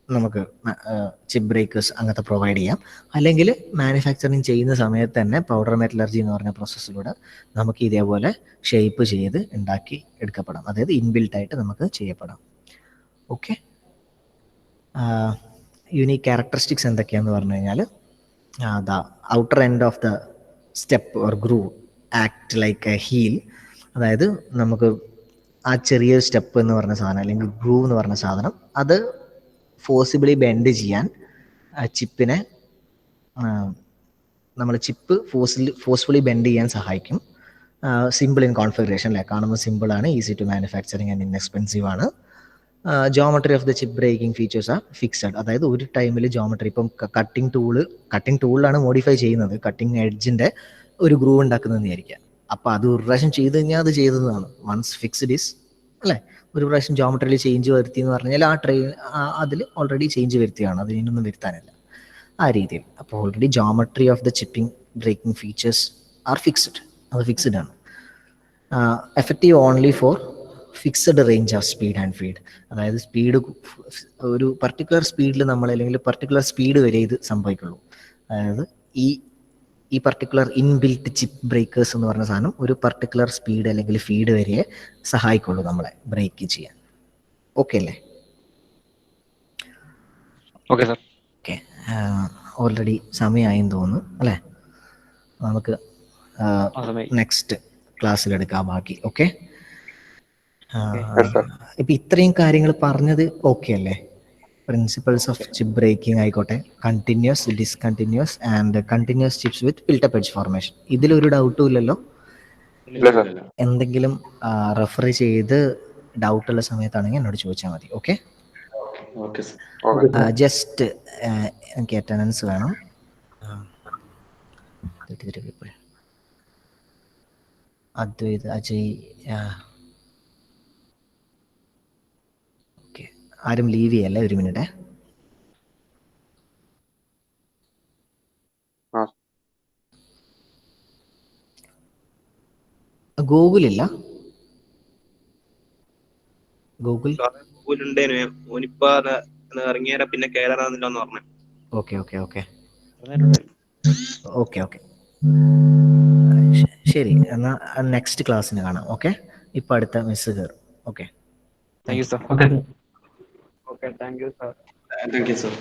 [SPEAKER 1] നമുക്ക് ചിപ്പ് ബ്രേക്കേഴ്സ് അങ്ങനത്തെ പ്രൊവൈഡ് ചെയ്യാം, അല്ലെങ്കിൽ മാനുഫാക്ചറിങ് ചെയ്യുന്ന സമയത്ത് തന്നെ പൗഡർ മെറ്റലർജി എന്ന് പറഞ്ഞ പ്രോസസ്സിലൂടെ നമുക്ക് ഇതേപോലെ ഷേപ്പ് ചെയ്ത് ഉണ്ടാക്കി എടുക്കപ്പെടാം, അതായത് ഇൻബിൽട്ടായിട്ട് നമുക്ക് ചെയ്യപ്പെടാം. ഓക്കെ, യൂണിക് ക്യാരക്ടറിസ്റ്റിക്സ് എന്തൊക്കെയാണെന്ന് പറഞ്ഞു കഴിഞ്ഞാൽ, the outer end of the step or groove act like a heel. അതായത് നമുക്ക് ആ ചെറിയൊരു സ്റ്റെപ്പ് എന്ന് പറഞ്ഞ സാധനം അല്ലെങ്കിൽ ഗ്രൂവ് എന്ന് പറഞ്ഞ സാധനം അത് ഫോഴ്സിബിളി ബെൻഡ് ചെയ്യാൻ ചിപ്പിനെ നമ്മൾ ചിപ്പ് ഫോഴ്സ്ഫുള്ളി ബെൻഡ് ചെയ്യാൻ സഹായിക്കും. സിമ്പിൾ ഇൻ കോൺഫിഗറേഷൻ അല്ലേ, കാണുമ്പോൾ സിമ്പിളാണ്, easy to manufacturing and inexpensive ആണ്. Geometry of the chip breaking features are fixed. അതായത് ഒരു ടൈമിൽ ജോമെട്രി, ഇപ്പം കട്ടിംഗ് ടൂളിലാണ് മോഡിഫൈ ചെയ്യുന്നത്, കട്ടിംഗ് എഡ്ജിൻ്റെ ഒരു ഗ്രൂവ് ഉണ്ടാക്കുന്നതെന്ന് വിചാരിക്കുക. അപ്പോൾ അത് ഒരു പ്രാവശ്യം ചെയ്ത് കഴിഞ്ഞാൽ അത് ചെയ്തതാണ്, വൺസ് ഫിക്സ്ഡ് ഈസ് അല്ലേ. ഒരു പ്രാവശ്യം ജോമെട്രിയിൽ ചേഞ്ച് വരുത്തി എന്ന് പറഞ്ഞാൽ അതിൽ ഓൾറെഡി ചേഞ്ച് വരുത്തിയാണ്, അതിനൊന്നും വരുത്താനില്ല ആ രീതിയിൽ. അപ്പോൾ already geometry of the chipping breaking features are fixed, അത് ഫിക്സ്ഡ് ആണ്. Effective only for fixed range of speed and feed. അതായത് സ്പീഡ് ഒരു പർട്ടിക്കുലർ സ്പീഡിൽ നമ്മൾ അല്ലെങ്കിൽ പർട്ടിക്കുലർ സ്പീഡ് വരെ ഇത് സംഭവിക്കുള്ളൂ. അതായത് ഈ പർട്ടിക്കുലർ ഇൻബിൽറ്റ് ചിപ്പ് ബ്രേക്കേഴ്സ് എന്ന് പറഞ്ഞ സാധനം ഒരു പർട്ടിക്കുലർ സ്പീഡ് അല്ലെങ്കിൽ ഫീഡ് വരെ സഹായിക്കുള്ളൂ നമ്മളെ ബ്രേക്ക് ചെയ്യാൻ. ഓക്കെ അല്ലേ?
[SPEAKER 2] Okay sir.
[SPEAKER 1] ഓക്കെ, ഓൾറെഡി സമയമായെന്ന് തോന്നുന്നു അല്ലേ? നമുക്ക് നെക്സ്റ്റ് ക്ലാസ്സിലെടുക്കാം ബാക്കി. ഓക്കെ, ഇപ്പൊ ഇത്രയും കാര്യങ്ങൾ പറഞ്ഞത് ഓക്കെ അല്ലേ? പ്രിൻസിപ്പൾസ് ഓഫ് ചിപ്പ് ബ്രേക്കിംഗ് ആയിക്കോട്ടെ, continuous, discontinuous and continuous chips with built up edge formation, ഇതിലൊരു ഡൗട്ടും ഇല്ലല്ലോ? എന്തെങ്കിലും റെഫർ ചെയ്ത് ഡൗട്ടുള്ള സമയത്താണെങ്കിൽ എന്നോട് ചോദിച്ചാൽ മതി. ഓക്കെ, ജസ്റ്റ് എനിക്ക് അറ്റൻഡൻസ് വേണം. അദ്വൈത്, അജയ്, ഓക്കെ, ആരും ലീവ് ചെയ്യല്ലേ? ഒരു മിനിറ്റ്. ഗൂഗിളില്ല? ഗൂഗിൾ
[SPEAKER 3] ഇറങ്ങിയാ പിന്നെ കേരള പറഞ്ഞു.
[SPEAKER 1] Okay okay okay okay okay ശരി, എന്നാൽ നെക്സ്റ്റ് ക്ലാസ്സിന് കാണാം. ഓക്കെ, ഇപ്പൊ അടുത്ത മിസ് കയറും. Okay,
[SPEAKER 2] thank you sir.
[SPEAKER 3] Okay, thank you sir.